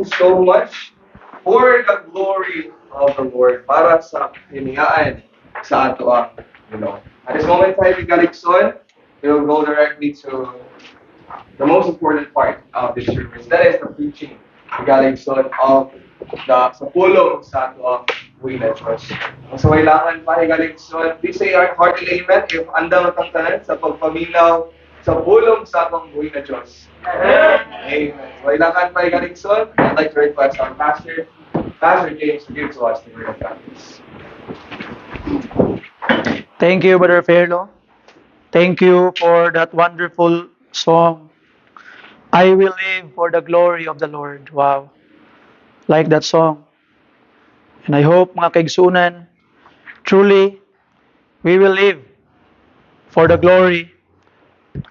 do so much for the glory of the Lord, para sa hiningaan sa ato At this moment tayo galigson, we will go directly to the most important part of this service. That is the preaching, galigson of sa pulong sa ato ang buhay na Diyos. So, kailangan pa galigson. Please say our hearty amen if andang matang tanan sa pagpaminaw sa pulong sa atong buhay na Diyos. Amen. So, kailangan pa galigson. I'd like to request our pastor, Pastor James, to give to us the word of God. Thank you, Brother Fairlo. Thank you for that wonderful song. I will live for the glory of the Lord. Wow. Like that song. And I hope, mga kaigsunan, truly, we will live for the glory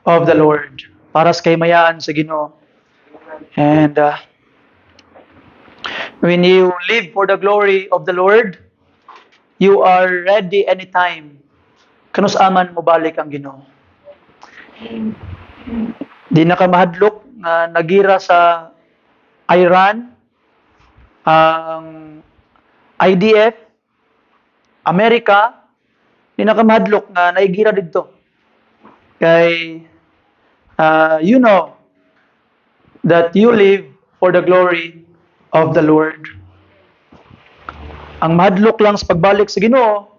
of the Lord. Para sa kaymayaan sa Ginoo. And when you live for the glory of the Lord, you are ready anytime. Kanusaman mo balik ang Ginoo. Di na ka mahadlok na nagira sa Iran, ang IDF, Amerika, di na ka mahadlok na naigira dito. Kay, you know that you live for the glory of the Lord. Ang mahadlok lang sa pagbalik sa Ginoo,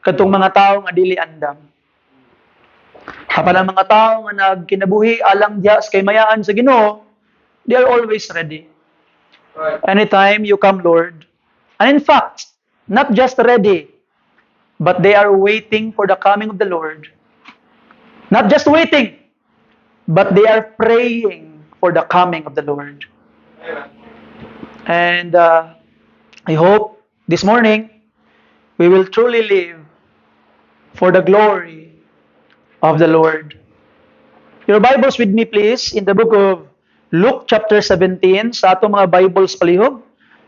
katong mga tao nga dili andam. Apan ang mga tao nga nagkinabuhi alang diha sa kaymayaan sa Ginoo, they are always ready. Right. Anytime you come, Lord. And in fact, not just ready, but they are waiting for the coming of the Lord. Not just waiting, but they are praying for the coming of the Lord. Amen. And I hope this morning we will truly live for the glory of the Lord. Your Bibles with me, please, in the book of Luke chapter 17, sa atong mga Bibles palihog.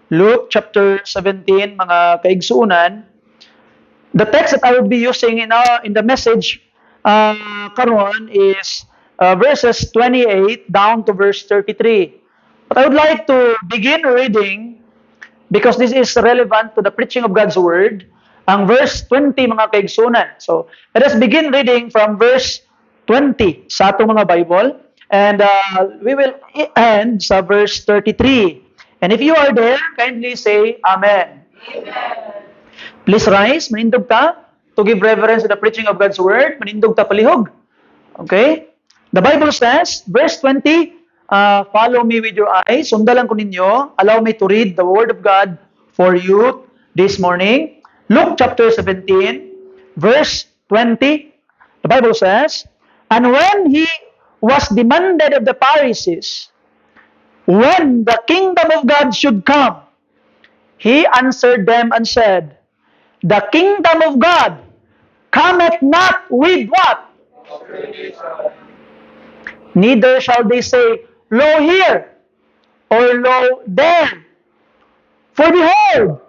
Luke chapter 17, mga kaigsuunan. The text that I will be using in the message karon is verses 28 down to verse 33. But I would like to begin reading, because this is relevant to the preaching of God's Word, ang verse 20, mga kaigsunan. So, let us begin reading from verse 20 sa atong mga Bible, and we will end sa verse 33. And if you are there, kindly say Amen. Amen. Please rise, manindog ta, to give reverence to the preaching of God's Word. Manindog ta palihog. Okay? The Bible says, verse 20, follow me with your eyes. Sundalan ko ninyo. Allow me to read the Word of God for you this morning. Luke chapter 17, verse 20. The Bible says, and when he was demanded of the Pharisees, when the kingdom of God should come, he answered them and said, the kingdom of God cometh not with what? Neither shall they say, lo here, or lo there. For behold,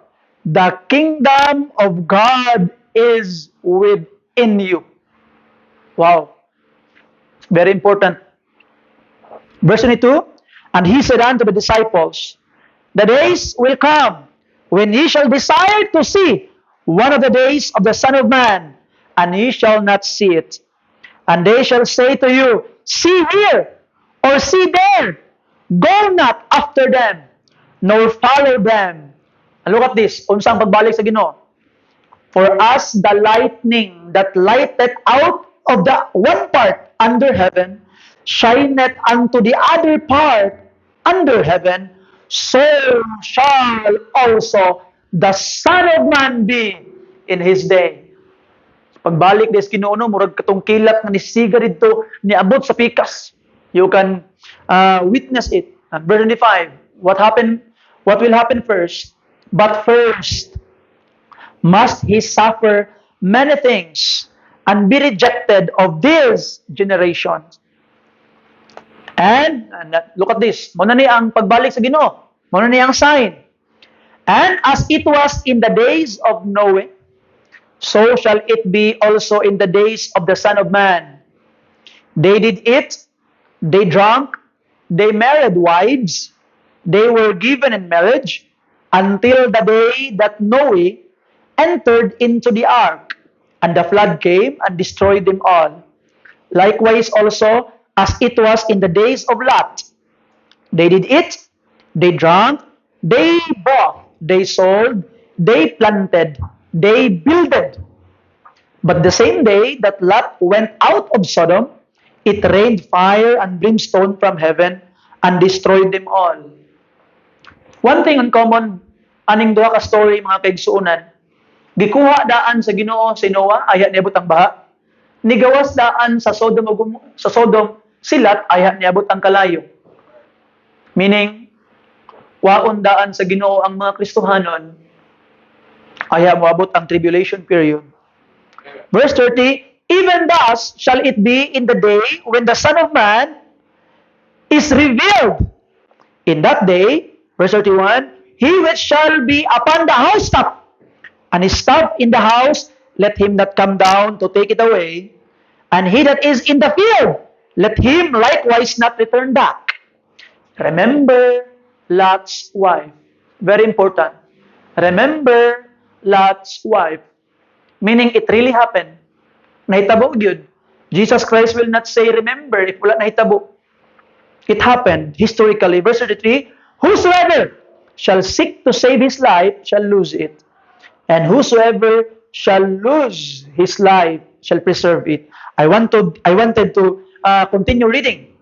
the kingdom of God is within you. Wow. Very important. Verse 22, and he said unto the disciples, the days will come when ye shall desire to see one of the days of the Son of Man, and ye shall not see it. And they shall say to you, see here, or see there. Go not after them, nor follow them. And look at this, unsang pagbalik sa Ginoo. For as the lightning that lighteth out of the one part under heaven, shineth unto the other part under heaven, so shall also the Son of Man be in His day. Pagbalik des Ginoo, murag katong kilat nga nisiga dito, niabot sa pikas. You can witness it. At verse 25, what will happen first? But first must he suffer many things and be rejected of this generation. And look at this. Muna ni ang pagbalik sa Ginoo. Muna ni ang sign. And as it was in the days of Noah, so shall it be also in the days of the Son of Man. They did eat, they drank, they married wives, they were given in marriage until the day that Noe entered into the ark, and the flood came and destroyed them all. Likewise also, as it was in the days of Lot, they did eat, they drank, they bought, they sold, they planted, they builded. But the same day that Lot went out of Sodom, it rained fire and brimstone from heaven and destroyed them all. One thing in common, aning duha ka story mga kaigsuonan, gikuha daan sa Ginoo si Noah, aya niabot ang baha. Nigawas daan sa Sodom silat, aya niabot ang kalayo. Meaning, waon daan sa Ginoo ang mga Kristohanon, aya moabot ang tribulation period. Verse 30, even thus shall it be in the day when the Son of Man is revealed. In that day, verse 31, he which shall be upon the housetop, and is stopped in the house, let him not come down to take it away. And he that is in the field, let him likewise not return back. Remember Lot's wife. Very important. Remember Lot's wife. Meaning, it really happened. Nahitabo yun. Jesus Christ will not say, remember, if wala nahitabo. It happened historically. Verse 33, whosoever shall seek to save his life shall lose it. And whosoever shall lose his life shall preserve it. I wanted to continue reading.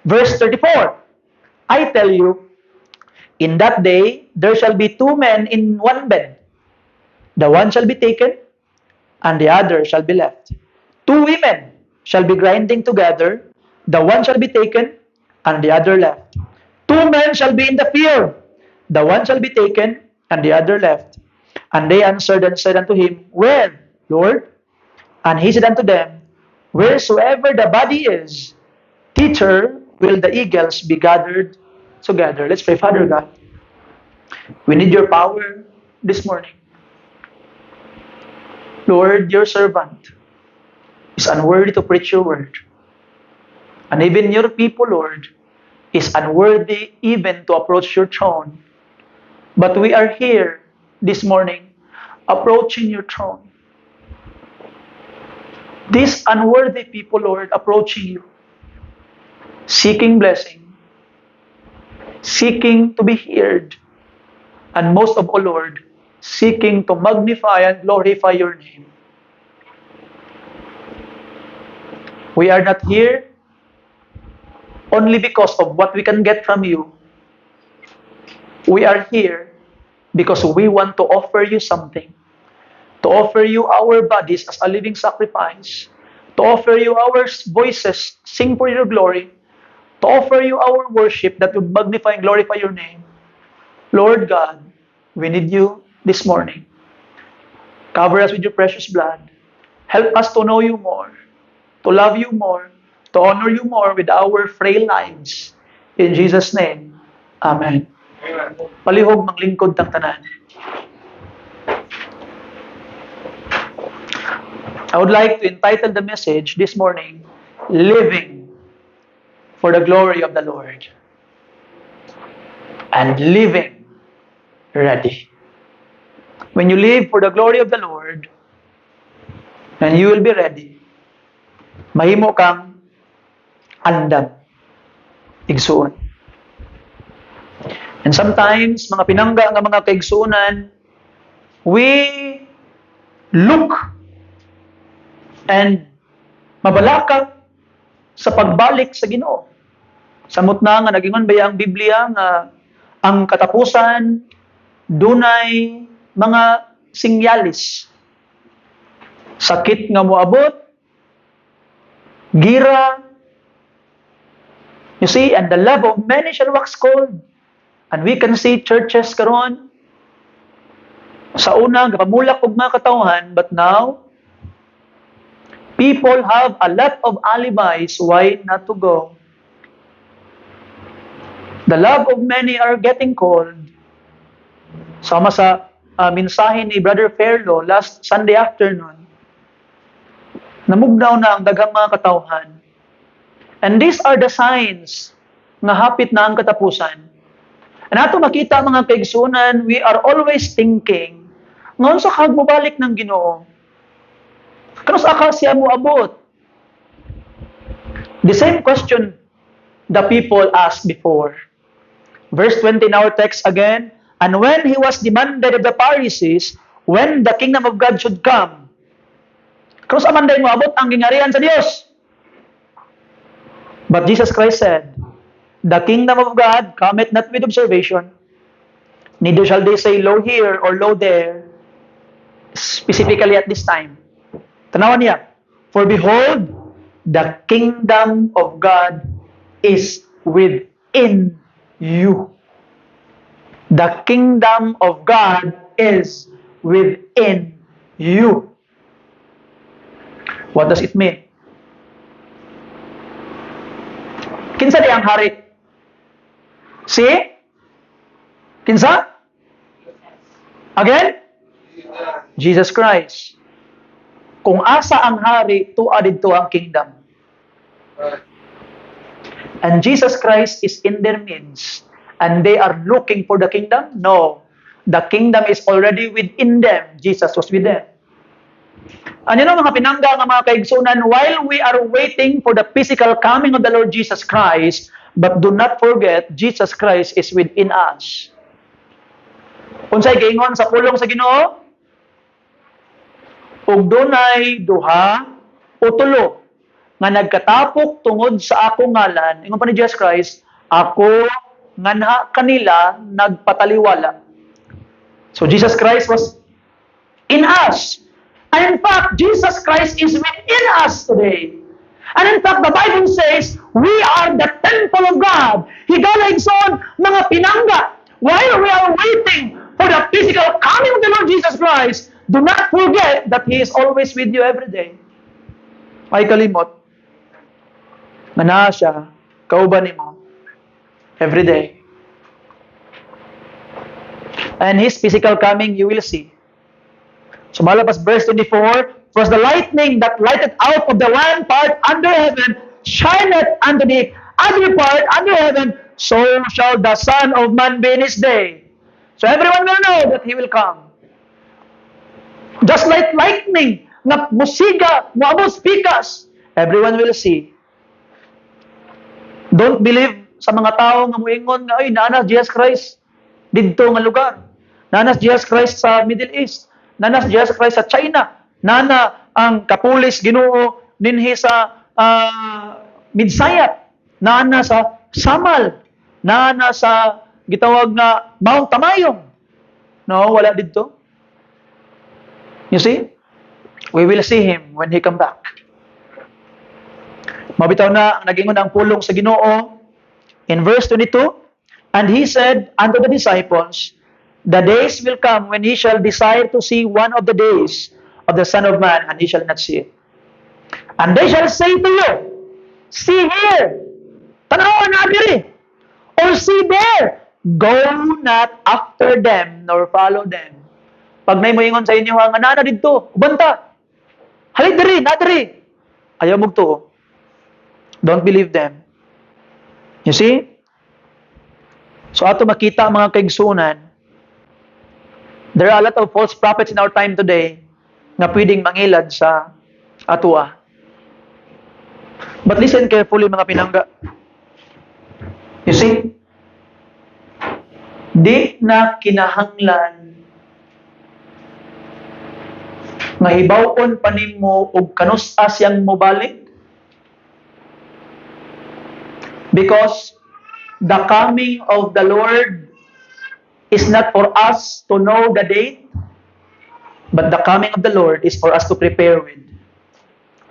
Verse 34, I tell you, in that day there shall be two men in one bed. The one shall be taken, and the other shall be left. Two women shall be grinding together. The one shall be taken, and the other left. Two men shall be in the field. The one shall be taken, and the other left. And they answered and said unto him, where, Lord? And he said unto them, wheresoever the body is, thither will the eagles be gathered together. Let's pray. Father God, we need your power this morning. Lord, your servant is unworthy to preach your word. And even your people, Lord, is unworthy even to approach your throne. But we are here this morning approaching your throne. These unworthy people, Lord, approaching you, seeking blessing, seeking to be heard, and most of all, Lord, seeking to magnify and glorify your name. We are not here only because of what we can get from you. We are here because we want to offer you something. To offer you our bodies as a living sacrifice. To offer you our voices, sing for your glory. To offer you our worship that will magnify and glorify your name. Lord God, we need you this morning. Cover us with your precious blood. Help us to know you more, to love you more, to honor you more with our frail lives. In Jesus' name, Amen. Amen. Palihog manglingkod tang tanan. I would like to entitle the message this morning, Living for the Glory of the Lord. And living ready. When you live for the glory of the Lord, and you will be ready, mahimo kang andam, igsuon. And sometimes, mga pinangga nga mga kaigsuonan, we look and mabalaka sa pagbalik sa Ginoo. Samot na nga nagingon baya ang Biblia nga ang katapusan dunay mga sinyalis. Sakit nga moabot, gira. You see, and the love of many shall wax cold. And we can see churches karon sa una gapamulak og mga katawhan, but now people have a lot of alibis why not to go. The love of many are getting cold. Sama sa mensahe ni Brother Fairlaw last Sunday afternoon, namugnaw na ang daghang mga katawhan. And these are the signs nga hapit na ang katapusan. And ato makita mga kaigsunan, we are always thinking, ngon sa kag mobalik ng Ginoo. Kanus aka siya mo abot? The same question the people asked before. Verse 20 in our text again, and when he was demanded of the Pharisees, when the kingdom of God should come, kanus amanday mo abot ang gingarihan sa Dios? But Jesus Christ said, the kingdom of God cometh not with observation, neither shall they say, lo here or lo there, specifically at this time. Tanawan niya, for behold, the kingdom of God is within you. The kingdom of God is within you. What does it mean? Kinsa di ang hari? Si? Kinsa? Again? Jesus Christ. Kung asa ang hari, tuwa dito ang kingdom. And Jesus Christ is in their midst, and they are looking for the kingdom? No. The kingdom is already within them. Jesus was with them. Ano yung mga pinangga ng mga kaigsunan, while we are waiting for the physical coming of the Lord Jesus Christ, but do not forget, Jesus Christ is within us. Unsay giingon sa pulong sa Ginoo? Ug dunay duha o tulo nga nagkatapok tungod sa akong ngalan, ingon pa ni Jesus Christ, ako nganha kanila nagpataliwala. So Jesus Christ was in us. And in fact, Jesus Christ is within us today. And in fact, the Bible says, we are the temple of God. Higala igsoon, mga pinangga. While we are waiting for the physical coming of the Lord Jesus Christ, do not forget that He is always with you every day. Ay kalimot. Mana siya, kauban nimo every day. And His physical coming, you will see. So malabas verse 24, for the lightning that lighted out of the one part under heaven shineth unto the other part under heaven, so shall the Son of Man be in his day. So everyone will know that He will come. Just like lightning, na musiga, moabot pikas, everyone will see. Don't believe sa mga tao nga moingon nga, ay, naanas Jesus Christ didto nga lugar. Naanas Jesus Christ sa Middle East. Naanas Jesus Christ sa China. Nana ang kapulis Ginoo dinhi sa Midsayat. Nana sa Samal. Nana sa gitawag nga Mount Tamayong. No, wala didto. You see? We will see Him when He come back. Mabitaw na nagingon ang pulong sa Ginoo in verse 22, and He said unto the disciples, the days will come when ye shall desire to see one of the days of the Son of Man, and ye shall not see it. And they shall say to you, see here, tanawa na diri, or see there, go not after them, nor follow them. Pag may moingon sa inyo, nga nana dito, ubanta, halik diri, na diri, ayaw magtuo. Don't believe them. You see? So ato makita mga kaigsunan, there are a lot of false prophets in our time today na pwedeng mangilad sa atua. But listen carefully mga pinangga. You see? Di na kinahanglan nga hibaw-on pa nimo og kanus-a siyang mobalik. Because the coming of the Lord is not for us to know the date, but the coming of the Lord is for us to prepare with.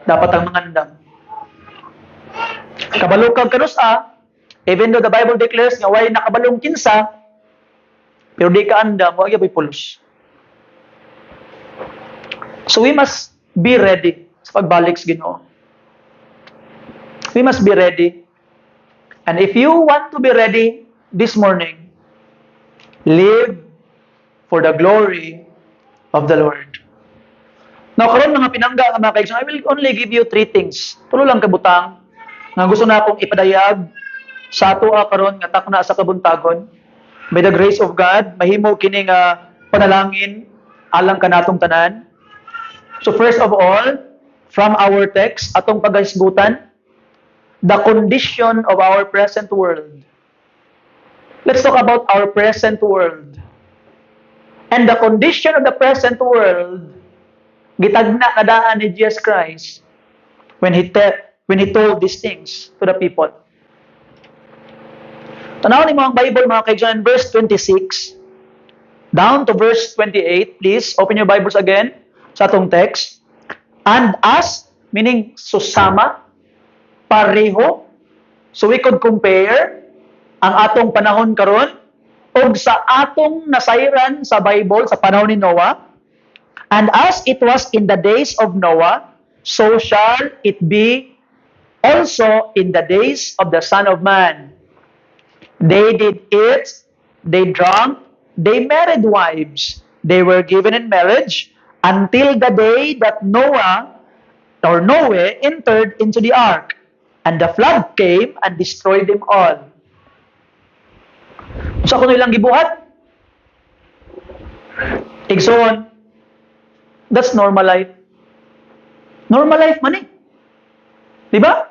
Dapat ang mangandam. Kabalo kang kanusa, even though the Bible declares nga way nakabalong kinsa, pero di ka andam, wag yabay pulos. So we must be ready sa pagbalik sa Ginoo. We must be ready. And if you want to be ready this morning, live for the glory of the Lord. Now, karon mga pinangga nga mga kaigsoon, I will only give you 3 things. Tulo lang kabutang nga gusto na akong ipadayag sa ato karon nga takna sa kabuntagon. By the grace of God, mahimo kini nga panalangin alang kanatong tanan. So first of all, from our text, atong paghisgutan, the condition of our present world. Let's talk about our present world. And the condition of the present world, gitagna kadaan ni Jesus Christ when he told these things to the people. Tanaw ni mga Bible, mga kaibigan, verse 26 down to verse 28. Please open your Bibles again sa atong text. And us, meaning susama, pareho, so we could compare ang atong panahon karon og sa atong nasayran sa Bible sa panahon ni Noah. And as it was in the days of Noah, so shall it be also in the days of the Son of Man. They did eat, they drank, they married wives, they were given in marriage until the day that Noah entered into the ark, and the flood came and destroyed them all. Sa kuno ilang gibuhat? Igsoon, that's normal life. Normal life man eh. Di ba?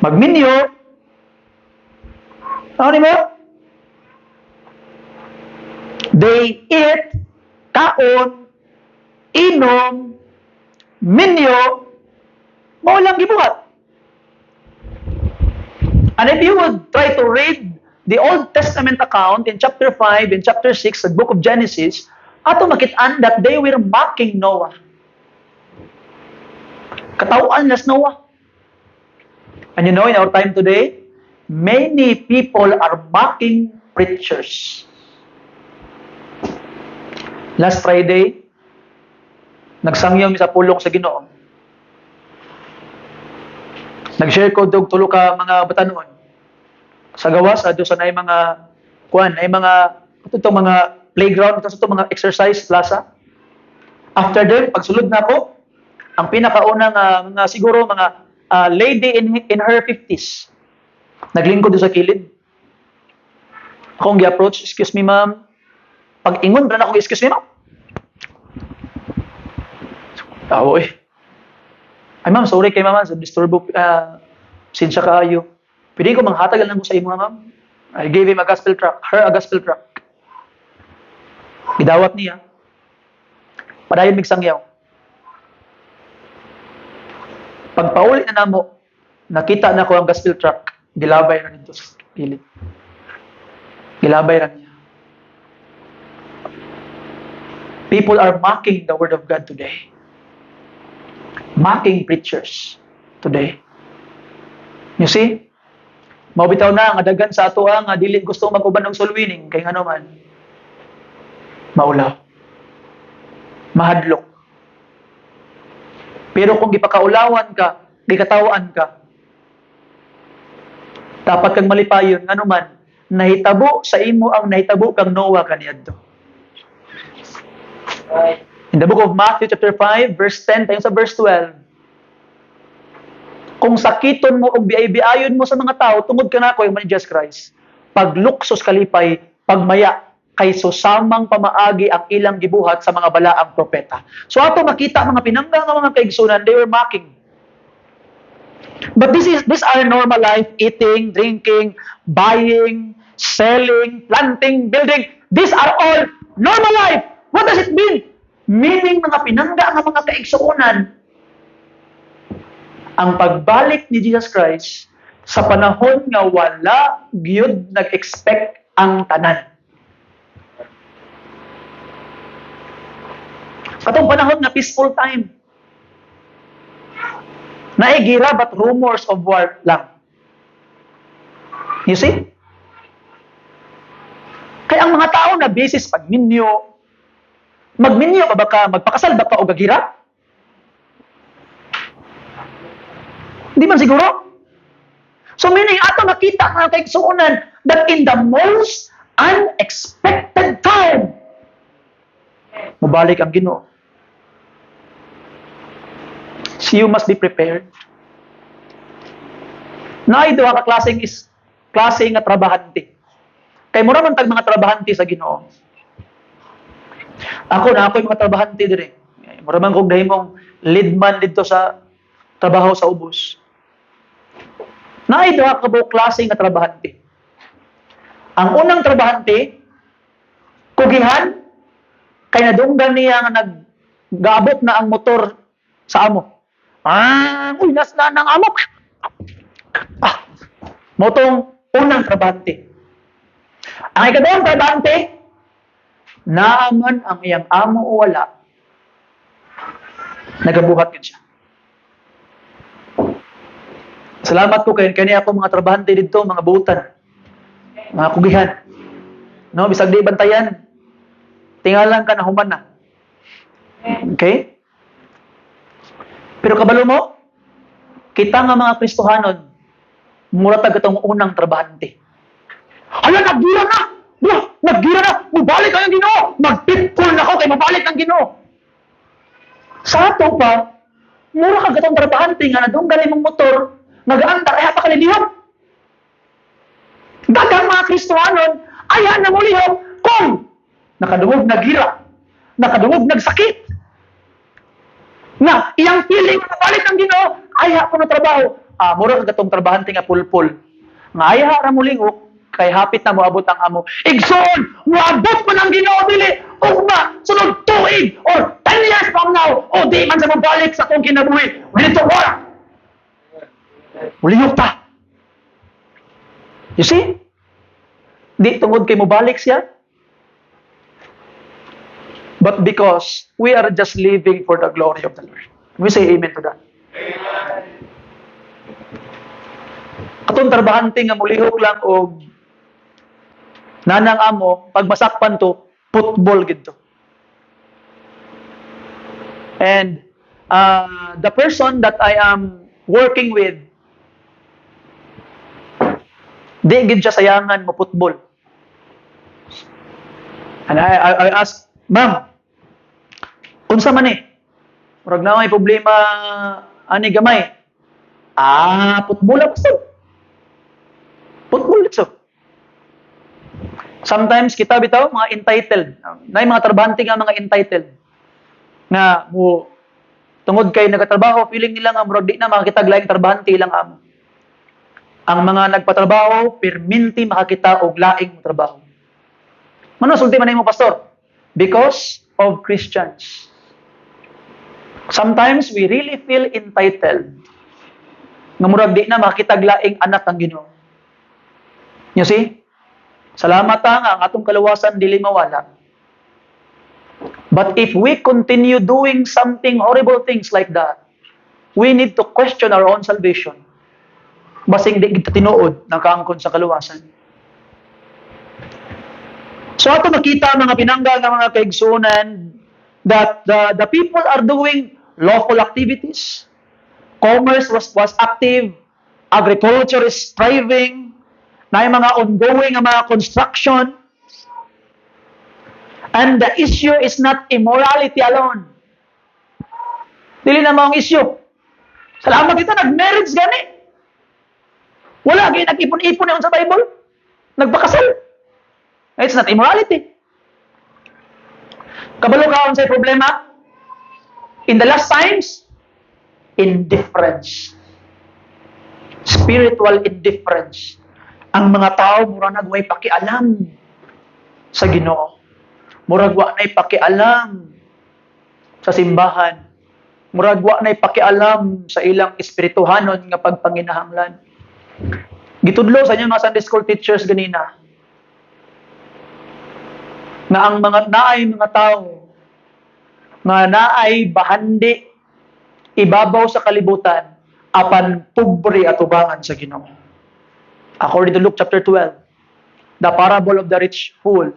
Magminyo. Ano ni mo? They eat, kaon, inom, minyo, mao lang gibuhat. And if you would try to read the Old Testament account in chapter 5 and chapter 6 sa book of Genesis, ato makitaan that they were mocking Noah. Katawaan las Noah. And you know, in our time today, many people are mocking preachers. Last Friday, nagsangyaw mi sa pulong sa Ginoo. Nag-share ko dog tulo ka mga batanon. Sa gawas, ado sa nay mga kuan, ay mga itong mga playground, ito mga exercise plaza. After them, pagsulod na ako, ang pinakaunang mga siguro mga lady in her 50s. Naglingkod doon sa kilid. Akong gi-approach, excuse me ma'am. Pag ingon, na akong excuse me ma'am. Tawo eh. Ay ma'am, sorry kay ma'am, sa disturbo, sinsya kaayo. Pwede ko manghatag lang ko sa imo ma'am. I gave him a gospel tract, her a gospel tract. Gidawat niya. Padayon migsangyaw. Pagpauli na namo, nakita na ko ang gospel tract, gilabay na dito sa pilit. Gilabay na niya. People are mocking the word of God today. Mocking preachers today. You see? Mabitaw na nga dagan sa ato nga dili gusto mag-uban og soul winning kay ngano man. Maulaw. Mahadlok. Pero kung gipakaulawan ka, gikatawaan ka, dapat kang malipayon ngano man nahitabo sa imo ang nahitabo kang Noah kaniadto. In the book of Matthew chapter 5 verse 10 tayo sa verse 12. Kung sakiton mo o biay-biayon mo sa mga tao, tungod ka na ako yung Jesus Christ. Pagluksos kalipay, pagmaya, kay susamang pamaagi ang ilang gibuhat sa mga balaang propeta. So ato makita mga pinanggang ng mga kaigsunan, they were mocking. But these are normal life, eating, drinking, buying, selling, planting, building. These are all normal life. What does it mean? Meaning mga pinangga ng mga kaigsunan, ang pagbalik ni Jesus Christ sa panahon nga wala gyud nag-expect ang tanan. Katong panahon nga peaceful time. Naigira but rumors of war lang. You see? Kaya ang mga tao na basis pagminyo, magminyo ba ka, magpakasal ba ka o gagira? Hindi man siguro. So meaning, ato nakita nga kaigsuunan that in the most unexpected time, mabalik ang Ginoo. So you must be prepared. Naay duha ka klaseng klase nga trabahante. Kay mura man tag mga trabahante sa Ginoo. Ako yung mga trabahante dire. Mura man kog dahimong lead man dito sa trabaho sa ubos. Naay duha ka buok klase nga trabahante. Ang unang trabahante, kugihan, kay nadunggan niya nga naggaabot na ang motor sa amo. Uy, nasla ng amo. Motong unang trabahante. Ang ikadawang trabahante, naaman ang iyang amo o wala, nagabuhat yun siya. Salamat ko kay ako mga trabahante dito, mga buutan, mga kugihan. No, bisag di bantayan, tingalan ka na human na. Okay? Pero kabalo mo, kita nga mga Kristohanon, mura tag itong unang trabahante. Hala, naggira na! Naggira na! Mabalik ang Ginoo! Magpitpul na ako kay mabalik ang Ginoo! Sa ato pa, mura ka gatong trabahante nga na doon galing mong motor, nag-aandar, ay pa kalilihap. Dagang mga Kristohanon, aya na mo lihap kung nakadungog nagira, nakadungog nagsakit. Na, iyang feeling na mabalik ang Ginoo, aya ko na trabaho. Mura ka gatong trabahante nga pulpul. Nga aya ra mo lingok, kay hapit na moabot ang amo. Igsoon, moabot mo ng Ginoo dili ugma sunod tuig or 10 years from now o di man sa mabalik sa akong kinabuhi. Dito wala. Mulingok ta. You see? Di tungod kay mobalik siya. But because we are just living for the glory of the Lord. We say amen to that. Atong trabahante nga mulihok lang og nanang amo, pag masakpan to, football gito. And the person that I am working with, di gid siya sayangan mo football. And I asked, ma'am, unsa man ni? Murag na may problema ani gamay. Football ako. Football ito. Sometimes kita bitaw mga entitled. Nay mga trabahante nga mga entitled. Nga mo tungod kay nagatrabaho, feeling nila nga murag di na makakitag laing trabahante ilang amo. Ang mga nagpatrabaho, perminti makakita og laing mo trabaho. Mano sulti man nimo pastor? Because of Christians. Sometimes we really feel entitled. Nga murag di na makakitag laing anak ang Ginoo. You see? Salamat ang atong kaluwasan dili mawala. But if we continue doing something horrible things like that, we need to question our own salvation. Basing di kita tinuod nakaangkon sa kaluwasan. So ato makita mga pinangga nga mga kaigsunan that the people are doing lawful activities. Commerce was active, agriculture is thriving, na yung mga ongoing nga mga construction. And the issue is not immorality alone. Dili na mga issue. Salamat ito, nag-marriage gani. Wala, gani nag-ipon-ipon yun sa Bible. Nagpakasal. It's not immorality. Kabalo ka sa problema? In the last times, indifference. Spiritual indifference. Ang mga tao mura nagway pakialam sa Ginoo. Murag wa nay pakialam sa simbahan. Murag wa nay pakialam sa ilang espirituhanon nga pagpanginahanglan. Gitudlo sa inyo mga Sunday school teachers ganina na ang mga naay mga tao nga naay bahandi ibabaw sa kalibutan apan pobre at ubangan sa Ginoo. According to Luke chapter 12, the parable of the rich fool.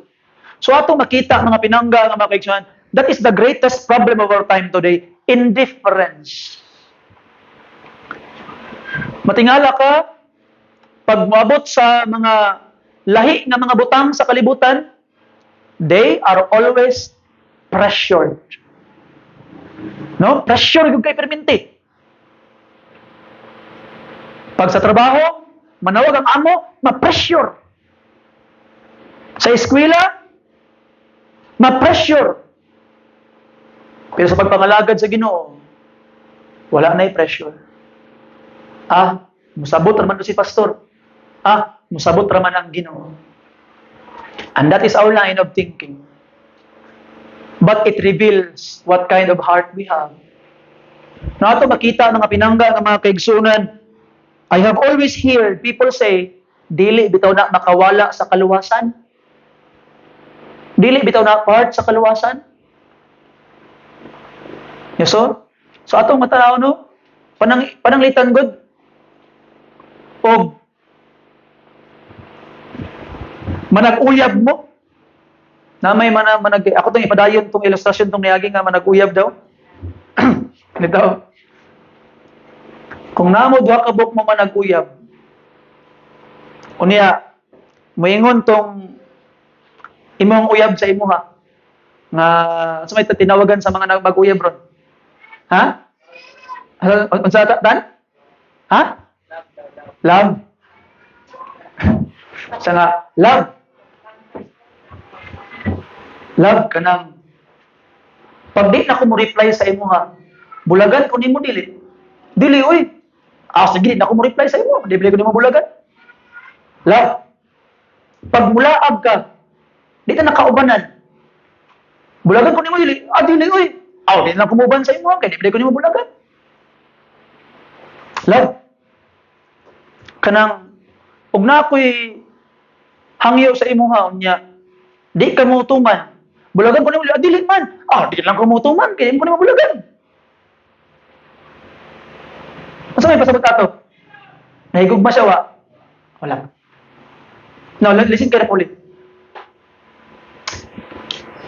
So ato makita mga pinangga nga mga kaigsunan, that is the greatest problem of our time today, indifference. Matingala ka, pag moabot sa mga lahi na mga butang sa kalibutan, they are always pressured. No? Pressure yung kay perminti. Pag sa trabaho, manawag ang amo, ma-pressure. Sa eskwela, ma-pressure. Pero sa pagpangalagad sa Ginoo, wala na pressure. Musabot raman to si pastor. Musabot raman ang Ginoo. And that is our line of thinking. But it reveals what kind of heart we have. Na ato makita ng mga pinangga ng mga kaigsunan, I have always heard people say, dili bitaw na makawala sa kaluwasan. Dili bitaw na part sa kaluwasan. Yes, so atong matanaw no, pananglitan gud og manag-uyab mo na may ako tong ipadayon tong ilustrasyon tong niagi nga manag-uyab daw. Nito. Kung namo duha ka buok mo manag-uyab. Unya moingon tong imong uyab sa imuha nga sa may tinawagan sa mga mag-uyab ron. Ha? Unsa dan? Ha? Love. Sa nga love. Love kanang pag di na ko mo reply sa imuha, bulagan ko nimo dili. Dili oy. Sige, na ko mo reply sa imo, dili ko nimo bulagan. Love. Pag mulaag ka, di ka nakaubanan. Bulagan ko nimo dili. Dili oy. Di na kumuban sa imo, kay dili ko nimo bulagan. Love. Kanang ug na ako'y hangyo sa imuha unya, di ka mo tuman. Bulagan ko nimo dili man. Di lang ko mo tuman, kay ko nimo bulagan. Asa may pasabot ato? Nahigugma siya wa? Wala. Now, listen ka na ulit.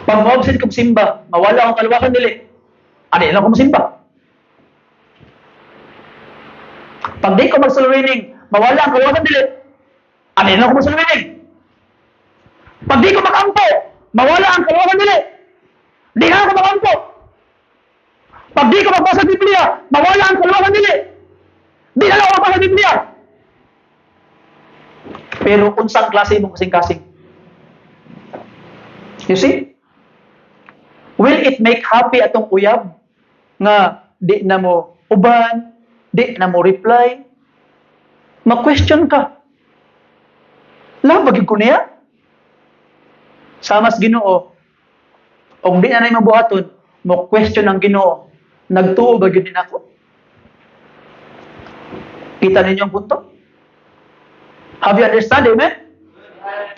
Pag mawagsin kong simba, mawala akong kaluwakan dili. Di lang ko simba. Pag di ko mag-sulwining, mawala ang kaluwakan dili. Di lang ko mag-sulwining. Pag di ko makampo, mawala ang kaluwakan dili. Di na ako makampo. Pag di ko magbasa Biblia, mawala ang kaluwakan dili. Di na ako magbasa Biblia. Pero unsang klase mong kasing-kasing? You see? Will it make happy atong uyab nga di na mo uban, di na mo reply? Ma-question ka. Labag ko niya? Samas Ginoo, og di na nay mabuhaton, mo question ang Ginoo, nagtuo ba gyud din ako? Kita ninyo ang punto? Have you understand, amen?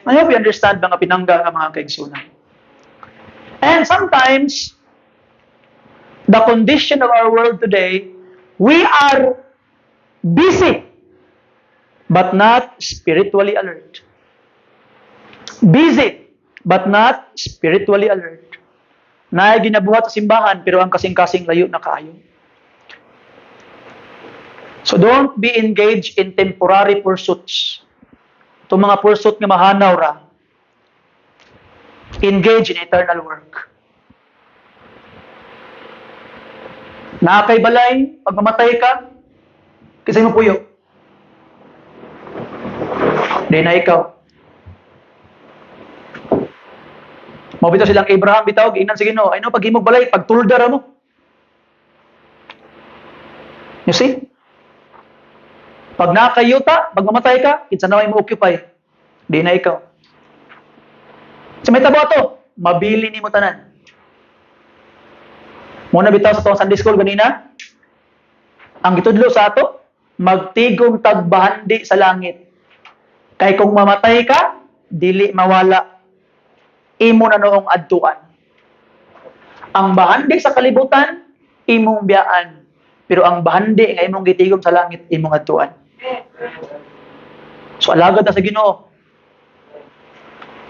I hope you understand mga pinangga ng mga kaigsunan. And sometimes, the condition of our world today, we are busy, but not spiritually alert. Busy, but not spiritually alert. Na ginabuhat sa simbahan, pero ang kasing-kasing layo na kaayo. So don't be engaged in temporary pursuits. Itong mga pursuit nga mahanaw ra. Engage in eternal work. Nakakay balay, pag mamatay ka, kasi mo puyo. Di na ikaw. Mabitaw silang Abraham, bitaw, giinan si Ginoo. Ay no, pag himog balay, pag tuldara mo. You see? Pag nakayuta, pag mamatay ka, kinsa na mo occupy. Di na ikaw. Sa may tabo to, mabili ni mo tanan. Muna bitaw sa tong Sunday school ganina, ang gitudlo sa ato, magtigom tagbahandi sa langit. Kay kung mamatay ka, dili mawala. Imo na noong adtuan. Ang bahandi sa kalibutan, imong biyaan. Pero ang bahandi nga imong gitigom sa langit, imong adtuan. So alagad na sa Ginoo.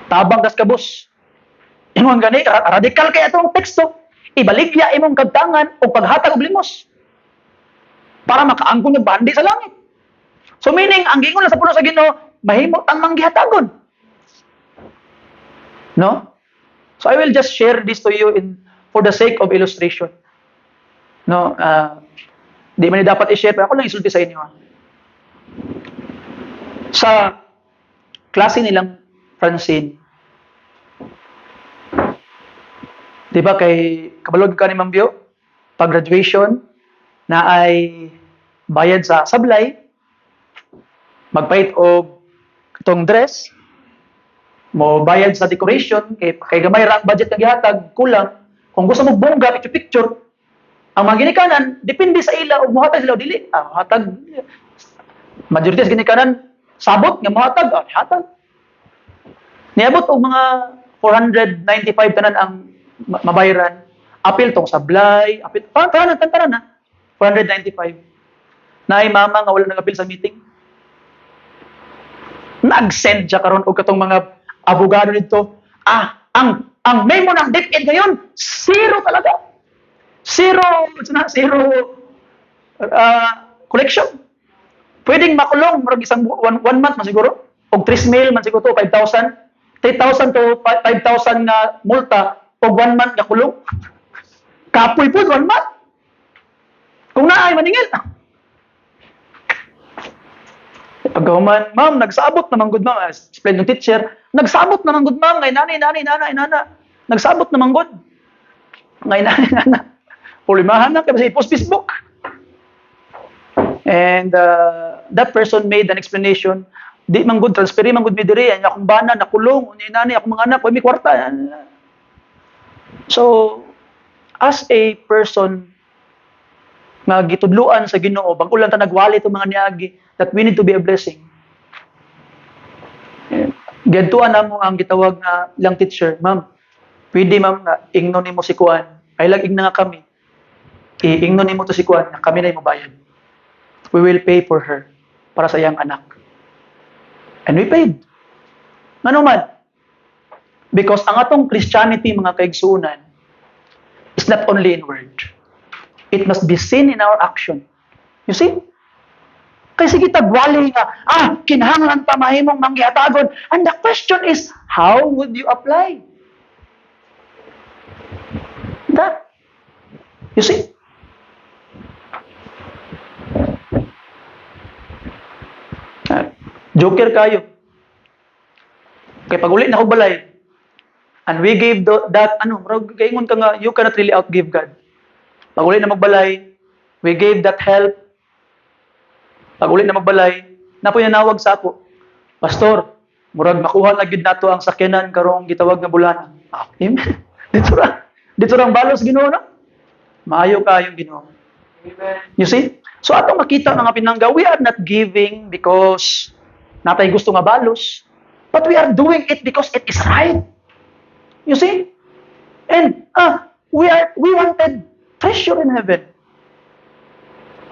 Tabang das kabus. Ingon gani, radikal kay atong teksto. Ibaligya imong kabtangan o paghatag og limos. Para makaangkon yung bandi sa langit. So meaning, ang gingon sa puno sa Ginoo, mahimot ang manggihatagon. No? So I will just share this to you for the sake of illustration. No, di man dapat i-share, pero ako lang isulti sa inyo. Sa klase nilang Francine, di ba kay kabalog ka ni Ma'am Bio, pag graduation, na ay bayad sa sablay, magpait og itong dress, mo bayad sa decoration, kay gamay ra ang budget nga gihatag, kulang. Kung gusto mo bongga, picture-picture, ang mga ginikanan, depende sa ila, o muhatag sila o dili. Hatag, majority sa ginikanan, sabot, nga muhatag, hatag. Niabot og mga 495 tanan ang mabayaran. Apil tong sablay, apil, tanan na, 495. Naay mama nga wala nag-apil sa meeting. Nag-send siya karon og katong mga abogado nito. Ang memo ng DepEd ngayon, zero talaga. Zero collection. Pwedeng makulong murag isang one month man siguro. Og 3,000 man siguro to 5,000. 3,000 to 5,000 na multa og 1 month na kulong. Kapoy po 1 month. Kung naay maningil. Pagkahuman, ma'am, nagsabot naman good ma'am. Explain yung teacher, nagsabot naman good ma'am. Ngay nana. Nagsabot naman good. Ngay nana. Pulimahan na kasi post Facebook. And that person made an explanation. Di man good, transferi man good mi diri. Anya akong bana, nakulong. Ni nani, akong mga anak, may kwarta. So, as a person nga gitudluan sa Ginoo, bag-ulan ta nagwali itong mga niagi, that we need to be a blessing. Gantuan na mo ang gitawag na ilang teacher, ma'am, pwede ma'am nga ingnon nimo si Kuan. Ay lang igna nga kami. Ingnon nimo to si Kuan, na kami na mo bayad. We will pay for her para sa iyang anak. And we paid. Ngano man? Because ang atong Christianity, mga kaigsuunan, is not only in word. It must be seen in our action. You see? Kasi kita gwali nga, kinahanglan pa mahimong mangyatagon. And the question is, how would you apply that? You see? Joker kayo. Kaya pag ulit na ko balay, and we gave that, kaingon ka nga, you cannot really outgive God. Pag ulit na magbalay, we gave that help. Pag ulit na magbalay, na po nanawag sa ako, Pastor, murag makuha na gid nato ang sakyanan karong gitawag nga bulanan. Amen. Dito ra ang balos Ginoo na. Maayo kayong Ginoo. You see? So atong makita nga pinangga, we are not giving because natay gusto nga balos, but we are doing it because it is right. You see? And we wanted treasure in heaven.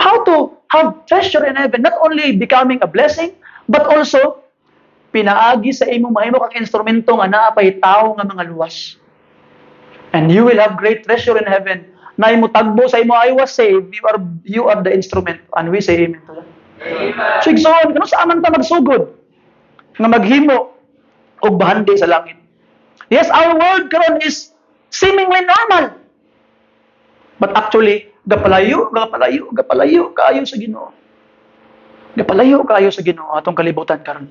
How to have treasure in heaven, not only becoming a blessing, but also pinaagi sa imong mahimo kang instrumento nga naa pay tawo nga mga luwas. And you will have great treasure in heaven. Na imo tagbo sa imo I was saved, you are the instrument. And we say amen to that. Amen. So igsoon, kano sa aman ta magsugod nga maghimo og bahandi sa langit. Yes, our world karon is seemingly normal. But actually, gapalayo kaayo sa Ginoo. Gapalayo kaayo sa Ginoo atong kalibutan karon.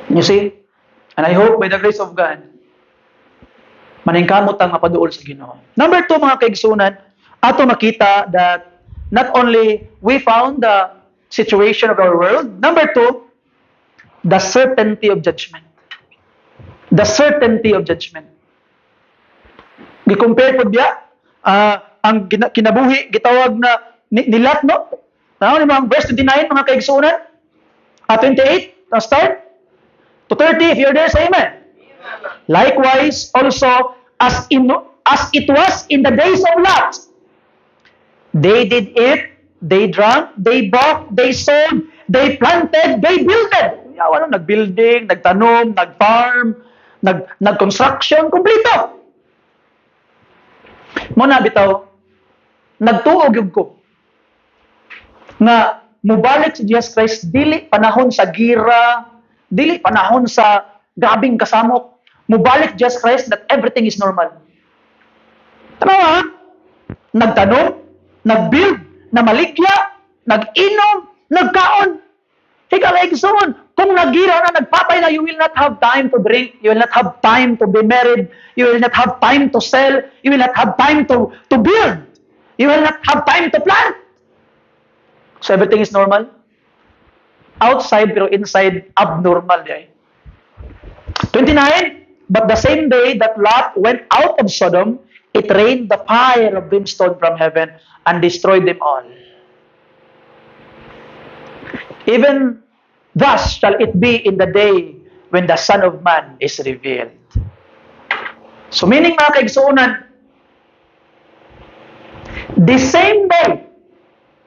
You see? And I hope by the grace of God, maningkamot ang mapaduol sa Ginoo. Number 2, mga kaigsunan, ato makita that not only we found the situation of our world, number 2, the certainty of judgment. The certainty of judgment. Gi-compare po diya, ang kinabuhi, gitawag na nilat, no? Ano ni mga verse 29, mga kaigsunan? 28, start. To 30, if you're there, say amen. Likewise, also, as it was in the days of Lot, they did eat, they drank, they bought, they sold, they planted, they builded. Nag-building, nagtanom, nag-farm, nag-construction, kumplito. Muna bitaw, nagtuog yung ko na mubalik si Jesus Christ, dili panahon sa gira, dili panahon sa grabing kasamok, mubalik Jesus Christ that everything is normal. Tanawa, nagtanom, nag-build, namaligya, nag-inom, Nagkaon. Hikaligsoon, kung nagira na, nagpatay na, you will not have time to drink, you will not have time to be married, you will not have time to sell, you will not have time to build, you will not have time to plant. So everything is normal? Outside, pero inside, abnormal. 29, but the same day that Lot went out of Sodom, it rained the fire of brimstone from heaven and destroyed them all. Even thus shall it be in the day when the Son of Man is revealed. So meaning mga kaigsuunan, the same day,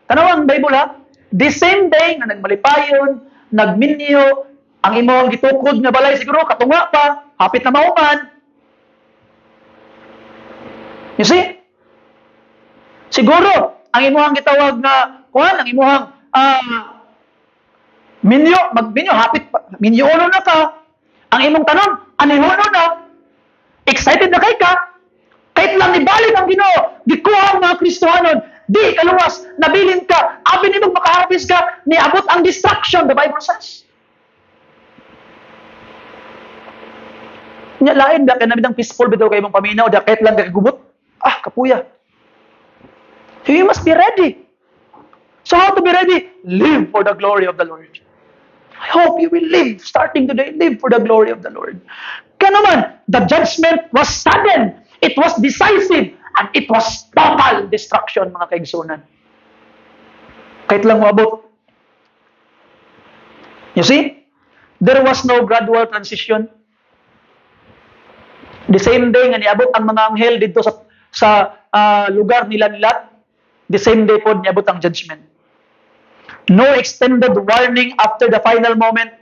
tanaw ang Bible ha, the same day nga nagmalipayon, nagminyo, ang imong gitukod nga balay siguro, katunga pa, hapit na mauman. You see? Siguro, ang imong gitawag nga, ang imong minyo, hapit pa, minyo ulo na ka. Ang imong tanong, anihono na. Excited na kay ka. Kahit lang nibalik ang Ginoo, gikuha ang mga Kristohanon, di kaluwas, nabilin ka, abi ni makaharapis ka, niabot ang destruction, the Bible says. Nya lain da kay namidang peaceful bitaw kay imong paminaw, da kahit lang kagubot. Kapuya. So you must be ready. So how to be ready? Live for the glory of the Lord. I hope you will live, starting today, live for the glory of the Lord. Kaya naman, the judgment was sudden, it was decisive, and it was total destruction, mga kaigsunan. Kahit lang maabot. You see? There was no gradual transition. The same day nga niabot ang mga anghel dito sa lugar nila, the same day po niabot ang judgment. No extended warning after the final moment.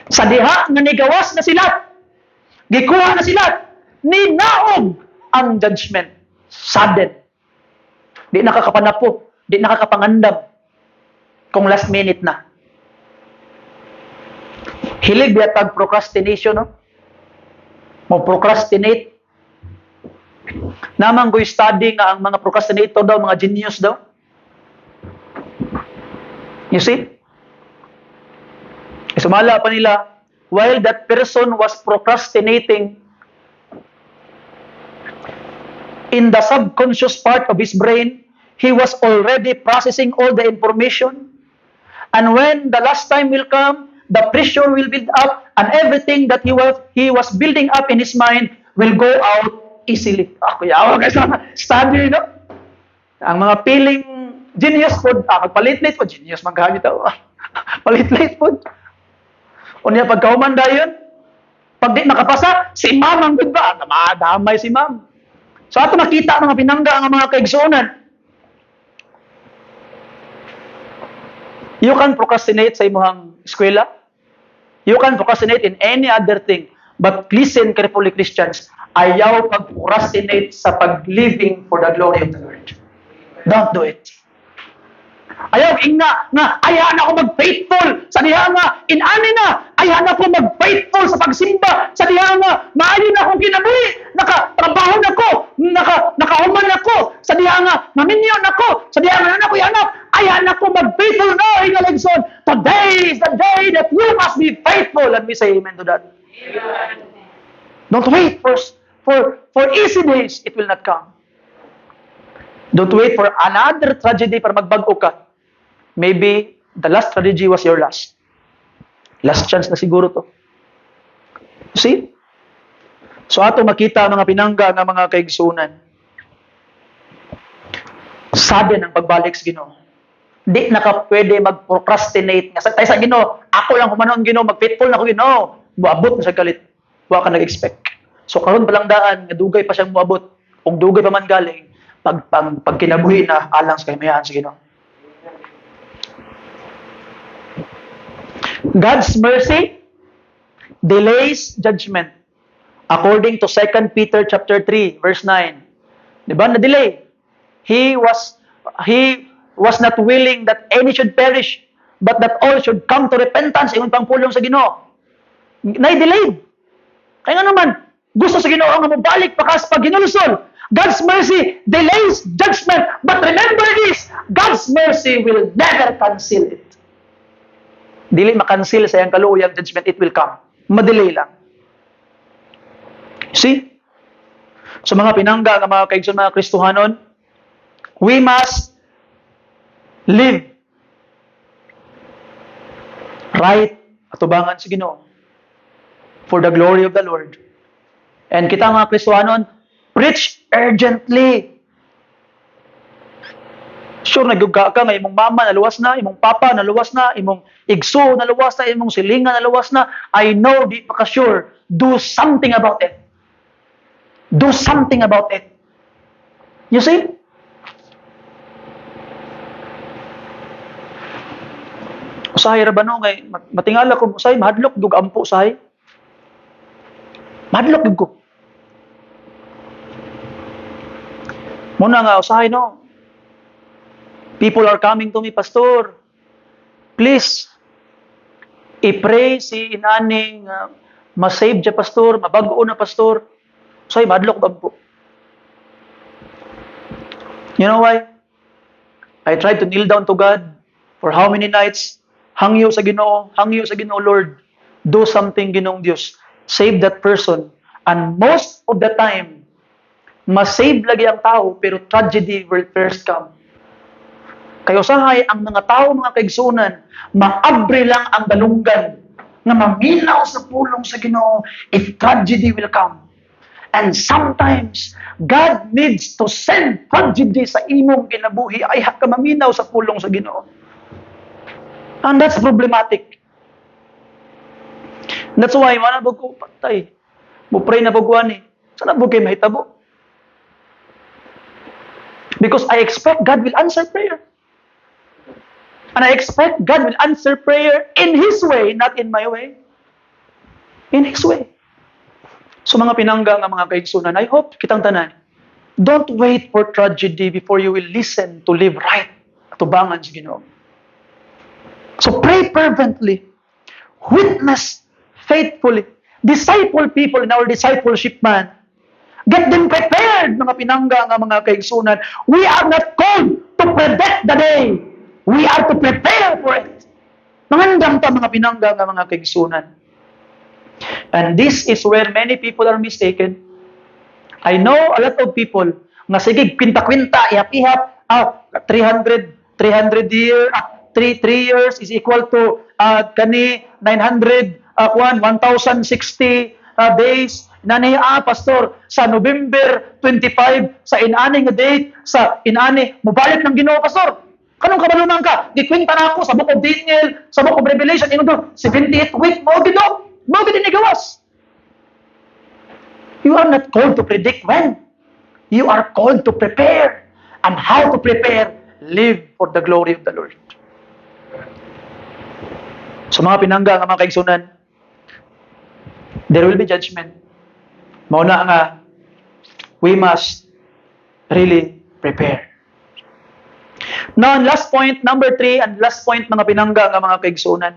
Sa diha nga nigawas na sila, gikuha na sila, ninaog ang judgment. Sudden. Di nakakapanapo, di nakakapangandam kung last minute na. Hilig biya procrastination, no? Mo procrastinate. Namang go study nga ang mga procrastinator daw, mga genius daw. You see? Sumala pa nila, while that person was procrastinating, in the subconscious part of his brain, he was already processing all the information. And when the last time will come, the pressure will build up, and everything that he was building up in his mind will go out easily. Kuya, guys, study, no? Ang mga feeling genius po, magpalit-lit po, genius magkagit ako. Palit-lit po. O niya, pagkauman dayon, pag di nakapasa, si ma'am ang good ba? Madamay si ma'am. So ato nakita mga pinangga ang mga kaigsuunan. You can procrastinate sa imong eskwela. You can procrastinate in any other thing. But listen carefully, Christians, ayaw pag-procrastinate sa pag-living for the glory of the Lord. Don't do it. Ayaw ingna nga ayaw na ako mag-faithful sa diha nga inani na ayaw na ako mag-faithful sa pagsimba sa diha nga maayo na akong kinabuhi, nakatrabaho na ko, nakahuman ako sa diha nga maminyo na ko sa diha nga anak ko anak ayaw na ako mag-faithful. No, Ingalingson, today is the day that you must be faithful, and we say amen to that. Amen. Don't wait for easy days, it will not come. Don't wait for another tragedy para magbago ka. Maybe the last tragedy was your last. Last chance na siguro to. See? So ato makita mga pinangga ng mga kaigsunan. Sudden ang pagbalik sa Ginoo. Di na ka pwede mag-procrastinate nga tayo sa Ginoo. Ako lang humanon Ginoo, mag-faithful na ko Ginoo. Muabot na sa kalit. Wa ka nag-expect. So karon pa lang daan nga dugay pa siyang muabot. Kung dugay pa man galing, pag kinabuhi na alang sa kayamayan sa Ginoo. God's mercy delays judgment. According to 2 Peter chapter 3 verse 9. 'Di ba? Na-delay. He was not willing that any should perish, but that all should come to repentance. Ingon pang pulong sa Ginoo. Na-delay. Kaya nga naman, gusto sa Ginoo nga mabalik pakas pag ginulusol. God's mercy delays judgment. But remember this, God's mercy will never cancel it. Dili makancel sa iyang kaluyang judgment, it will come. Madelay lang. See? So mga pinangga, mga kaigsoon, mga Kristohanon, we must live right atubangan sa Ginoo for the glory of the Lord. And kita mga Kristohanon, preach urgently. Sure, nagugka ka nga, imong mama naluwas na, imong papa naluwas na, imong igso naluwas na, imong silinga naluwas na. I know, di pa ka sure. Do something about it. Do something about it. You see? Usahay ra ba no ngay matingala ko usahay mahadlok dug ampo usahay. Mahadlok dug ko. Muna nga usahay no. People are coming to me, Pastor. Please i-pray si inaning ma-save siya, Pastor, mabago na, Pastor. Usahay mahadlok dug po. You know why? I tried to kneel down to God for how many nights? Hangyo sa Ginoo, Lord. Do something, Ginoong Dios. Save that person. And most of the time, ma-save lagi ang tao, pero tragedy will first come. Kayo sahay, ang mga tao, mga kaigsunan, maabre lang ang dalunggan, nga maminaw sa pulong sa Ginoo, if tragedy will come. And sometimes, God needs to send tragedy sa imong kinabuhi, ay ka maminaw sa pulong sa Ginoo. And that's problematic. That's why, manabog ko, patay. Mupray na bugwan eh. Sana bug kayo mahitabo? Because I expect God will answer prayer. And I expect God will answer prayer in His way, not in my way. In His way. So mga pinangga nga mga kaigsunan, I hope kitang tanan, don't wait for tragedy before you will listen to live right. Atubangan sa Ginoo. So pray fervently, witness faithfully, disciple people in our discipleship man. Get them prepared, mga pinangga nga mga kaigsunan. We are not called to predict the day. We are to prepare for it. Mangandam ta mga pinangga nga mga kaigsunan. And this is where many people are mistaken. I know a lot of people nga sige kwinta-kwinta, ihap-ihap, 300 year, 3 years is equal to kani 900 1060 days. Inani Pastor, sa November 25 sa inani nga date, sa inani mobalik ng Ginoo, Pastor. Kanong kabalunan ka? Gikwinta na ako sa Book of Daniel, sa Book of Revelation, ino do 78th week mo gid ni gawas. You are not called to predict when. You are called to prepare. And how to prepare? Live for the glory of the Lord. Sa mga pinangga nga mga kaigsunan, there will be judgment. Mauna nga, we must really prepare. Now, last point, number 3, and last point mga pinangga nga mga kaigsunan.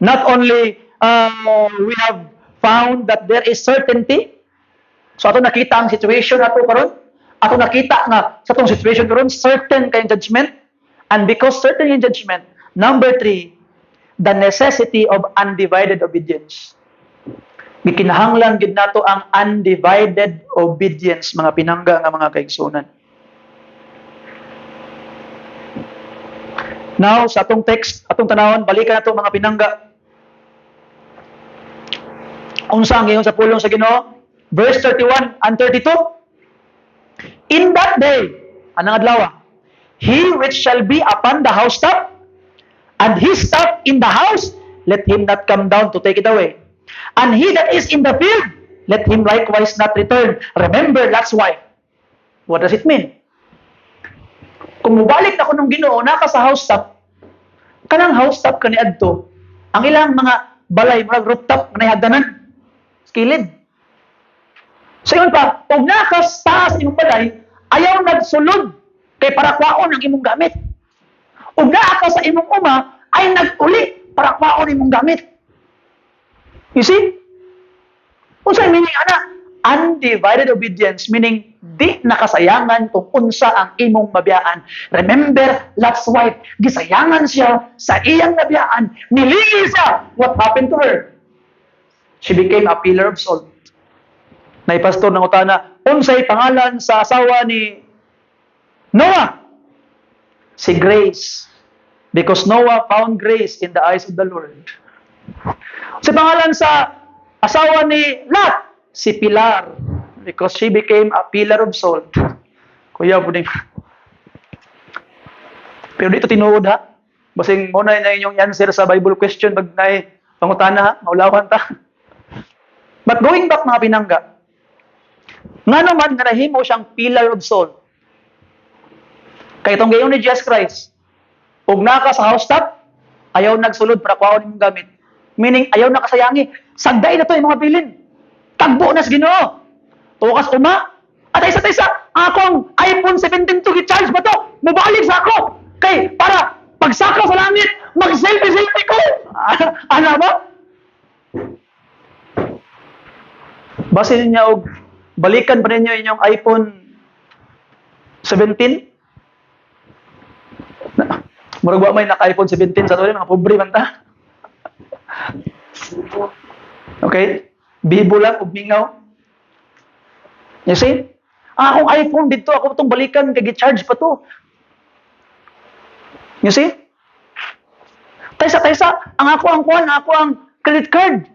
Not only we have found that there is certainty, so ato nakita ang situation nato karon, ato nakita nga sa tong situation karon, certain kayong judgment, and because certain yung judgment, number 3, the necessity of undivided obedience. Gikinahanglan gid nato ang undivided obedience mga pinangga nga mga kaigsunan. Now, sa atong text, atong tanawon, balikan nato mga pinangga. Unsa ang giingon sa pulong sa Ginoo? Verse 31 and 32. In that day, anang adlaw, he which shall be upon the housetop, and his stuff in the house, let him not come down to take it away. And he that is in the field, let him likewise not return. Remember, Lot's wife. What does it mean? Kung mubalik na ko ng Ginoo, naka sa housetop, kanang housetop kani adto, ang ilang mga balay, mga rooftop, na hagdanan, skilid. So yun pa, kung naka sa taas imong balay, ayaw nagsulod, kay para kwaon ang imong gamit. Ug naa ka sa imong uma ay nag-uli para kwaon imong gamit. You see? Unsay meaning ana? undivided obedience, meaning di nakasayangan kung unsa ang imong mabiyaan. Remember, Lot's wife, gisayangan siya sa iyang nabiyaan, nilingi siya. What happened to her? She became a pillar of salt. Naipastor ng utana, unsay pangalan sa asawa ni Noah? Si Grace. Because Noah found grace in the eyes of the Lord. Sa pangalan sa asawa ni Lot? Si Pilar. Because she became a pillar of salt. Kuya, puning. Pero dito tinuod ha. Basing muna na inyong answer sa Bible question. Pag na pangutana ha, maulawan ta. But going back mga pinangga, nga naman nga nahimo siyang pillar of salt. Kaya itong gayon ni Jesus Christ, ug naka sa housetop, ayaw nagsulod para kuhaon imong gamit. Meaning, ayaw nakasayangi. Sagday na to yung mga bilin. Tagbo na sa Ginoo. Tukas uma. At isa-isa, akong iPhone 17 to gi-charge ba to? Mabalik sa ako. Kay, para pagsakaw sa langit, mag-selfie-selfie ko. Ano ba? Base niya og balikan pa ninyo inyong iPhone 17? Murag wa may naka-iPhone 17 sa tuloy, mga pobre man ta. Okay? Bibo lang, ug mingaw. You see? Akong iPhone dito, ako itong balikan, kay gi-charge pa to. You see? Taysa, ang ako ang credit card.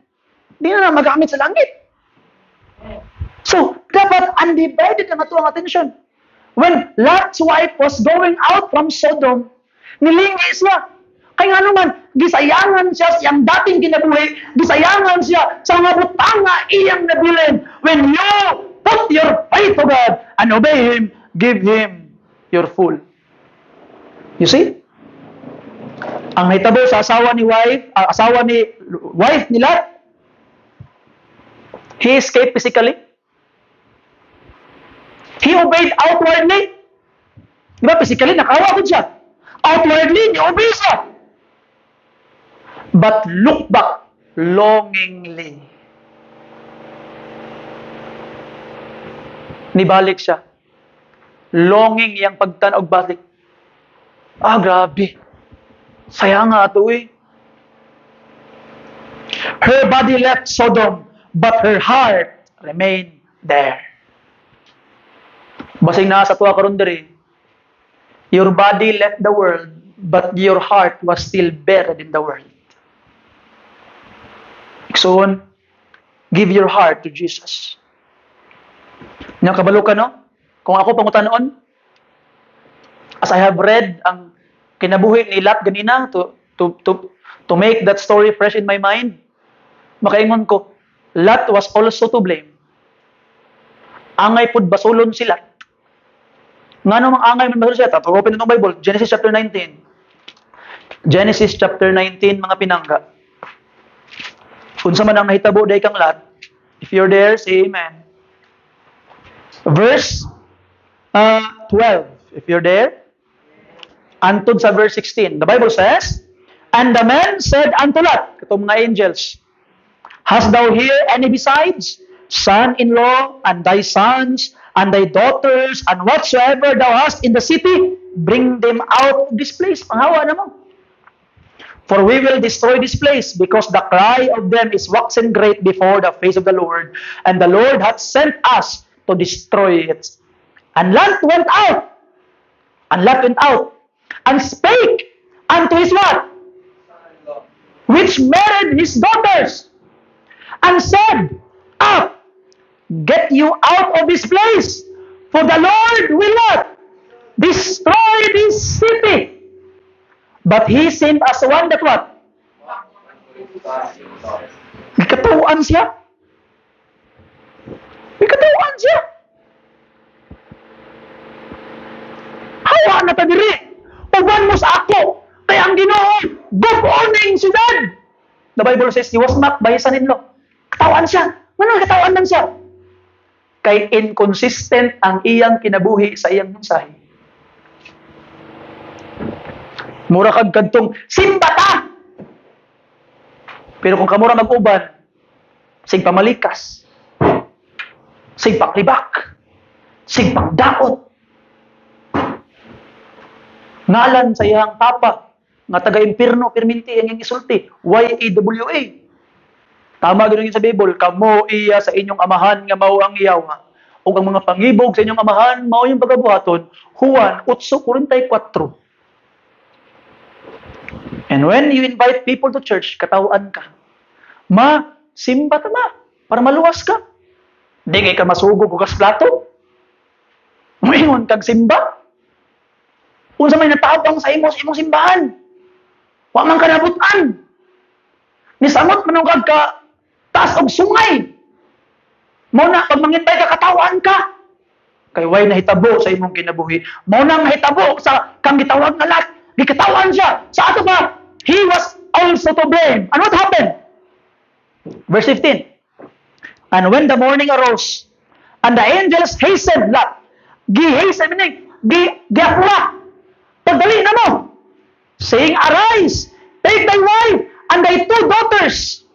Di na magamit sa langit. So, dapat undivided ang ato ang attention. When Lot's wife was going out from Sodom, nilingi siya. Kaya nga naman, gisayangan siya sa iyang dating kinabuhi, gisayangan siya sa mga butanga iyang nabilin. When you put your faith to God and obey Him, give Him your full. You see? Ang nahitabo sa asawa ni wife ni Lot, he escaped physically. He obeyed outwardly. Di ba? Physically, nakawa ko siya. Outwardly, ni-obey siya. But look back longingly. Nibalik siya. Longing yang pagtanaw balik. Grabe. Sayang nga ito eh. Her body left Sodom, but her heart remained there. Basing nasa tuwa karon diri, your body left the world, but your heart was still buried in the world. So, give your heart to Jesus. Nya kabalo ka no? Kung ako pangutanon, as I have read ang kinabuhi ni Lot ganina to make that story fresh in my mind, makaingon ko, Lot was also to blame. Angay pud basulon si Lot. Nga namang angay man basulon siya. Open itong Bible, Genesis chapter 19. Genesis chapter 19, mga pinangga. Unsa man ang nahitabo day kang Lot, if you're there, say amen. Verse 12, if you're there. Antod sa verse 16, the Bible says, and the man said unto Lot, katong mga angels, hast thou here any besides, son-in-law, and thy sons, and thy daughters, and whatsoever thou hast in the city, bring them out of this place. Panghawa naman. For we will destroy this place, because the cry of them is waxen great before the face of the Lord, and the Lord hath sent us to destroy it. And Lot went out, and spake unto his what? Which married his daughters, and said, up, get you out of this place, for the Lord will not destroy this city. But he seemed as one that what? Ikatuan siya. Hawa na ta diri. Uban mo sa ako. Kaya ang Ginoo, gubuning siyudad. The Bible says he was not by his son-in-law. Katawan siya. Ano katawan lang siya? Kay inconsistent ang iyang kinabuhi sa iyang mensahe. Mura kag kadtong simba ta. Pero kung kamura mag-uban, sig pamalikas. sigpaklibak, sigpakdaot. Ngalan sa iyang papa, nga taga-impirno, perminti, ang iyang isulti, YAWA. Tama gano'n sa Bible, kamo iya sa inyong amahan nga mao ang iyaw nga. O ang mga pangibog sa inyong amahan, mao yung pagabuhaton, Juan 8:44. And when you invite people to church, katawaan ka. Ma, simba ta ma, para maluwas ka. Di kay ka masugog o plato. Moingon kag simba. Unsa may natapang sa imong simbahan. Wa man ka nabutan. Nisamot man kag ka taas og sungay. Mao na pag mangitay ka katawaan ka. Kay way nahitabo sa imong kinabuhi. Mao na mahitabo sa kang gitawag nga lat. Gikatawan siya. Sa ato ba? He was also to blame. And what happened? Verse 15. And when the morning arose, and the angels hastened Lot. Gi-hasten meaning, gi-apura. Pagdali na mo. Saying, arise, take thy wife, and thy 2 daughters.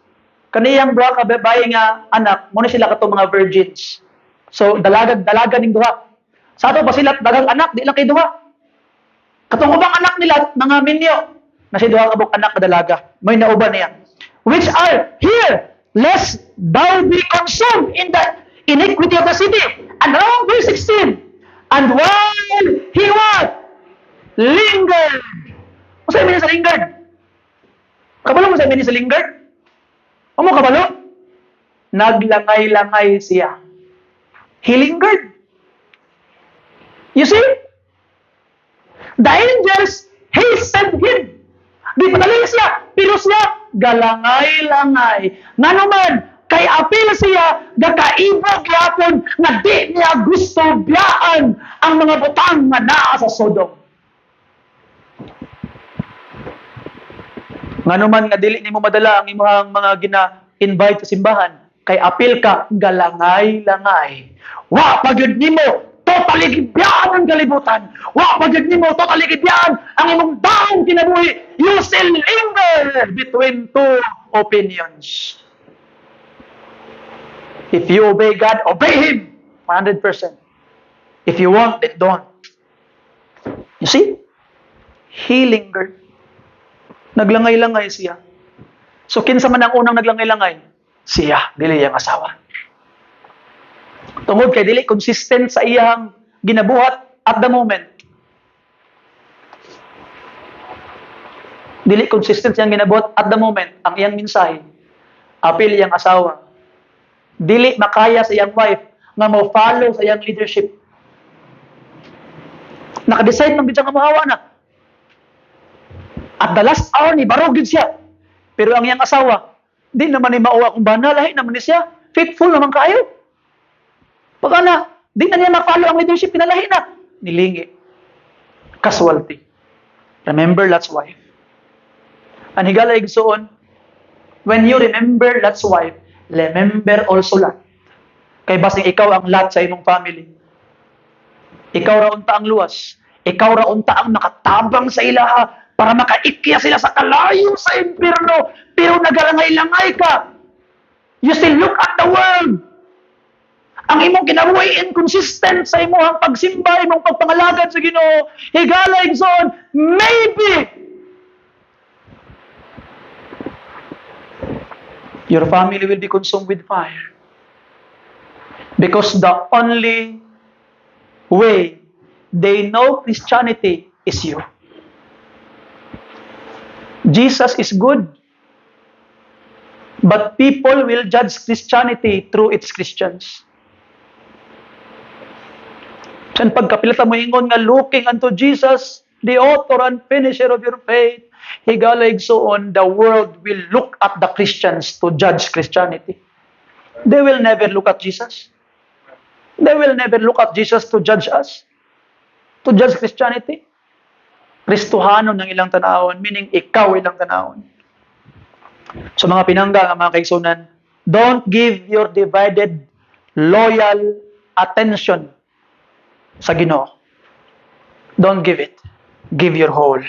Kaniyang babae nga anak, muna sila katong mga virgins. So, dalaga ning duha. Sa ato ba sila dagang anak, di lang kay duha. Katong ubang anak nila, mga minyo, na si duha kabuk anak na dalaga. May nauban niya. Which are here, lest thou be consumed in the iniquity of the city. And now, verse 16. And while he what? Lingered. Ano sabi niya sa lingered? Kabalo mo sabi niya sa lingered? Ano kabalo? Naglangay-langay siya. He lingered. You see? The angels hastened him. Di padali siya, pero siya galangay-langay. Nga naman, kay apil siya, gakaibog yapon na di niya gusto biyaan ang mga butang nga naa sa Sodom. Nga naman, nga dili ni mo madala ang imong mga gina-invite sa simbahan, kay apil ka, galangay-langay. Wa pagyud nimo totally gibiyaan ang kalibutan. Wa pagyud nimo totally gibiyaan ang imong daong kinabuhi. You still linger between 2 opinions. If you obey God, obey Him 100%. If you won't, then don't. You see? He lingered. Naglangay-langay siya. So kinsa man ang unang naglangay-langay? Siya, dili iyang asawa. Tungod kay dili consistent sa iyang ginabuhat at the moment. Dili consistent siyang ginabuhat at the moment ang iyang mensahe. Apil iyang asawa. Dili makaya sa iyang wife nga mo follow sa iyang leadership. Naka-decide man gid siya nga mohawa na. At the last hour ni barugid siya. Pero ang iyang asawa, di naman ni mauwa kung banal, lahi naman ni siya. Faithful naman kayo. Pag ana, di na niya ma-follow ang leadership, pinalahi na. Nilingi. Casualty. Remember Lot's wife. And higala igsoon, when you remember Lot's wife, remember also Lot. Kay basing ikaw ang Lot sa imong family. Ikaw ra unta ang luwas. Ikaw ra unta ang nakatabang sa ilaha para makaikya sila sa kalayo sa impyerno. Pero nagalangay-langay ka. You still look at the world. Ang imong kinabuhi inconsistent sa imong pagsimba, imong pagpangalagad sa Ginoo. Higala igsoon, maybe your family will be consumed with fire. Because the only way they know Christianity is you. Jesus is good. But people will judge Christianity through its Christians. San pagkapilata mo ingon nga looking unto Jesus, the author and finisher of your faith, higala igsoon, the world will look at the Christians to judge Christianity. They will never look at Jesus. They will never look at Jesus to judge us, to judge Christianity. Kristohanon ng ilang tanawon, meaning ikaw ilang tanawon. So mga pinangga, mga kaigsunan, don't give your divided, loyal attention sa Ginoo. Don't give it. Give your whole.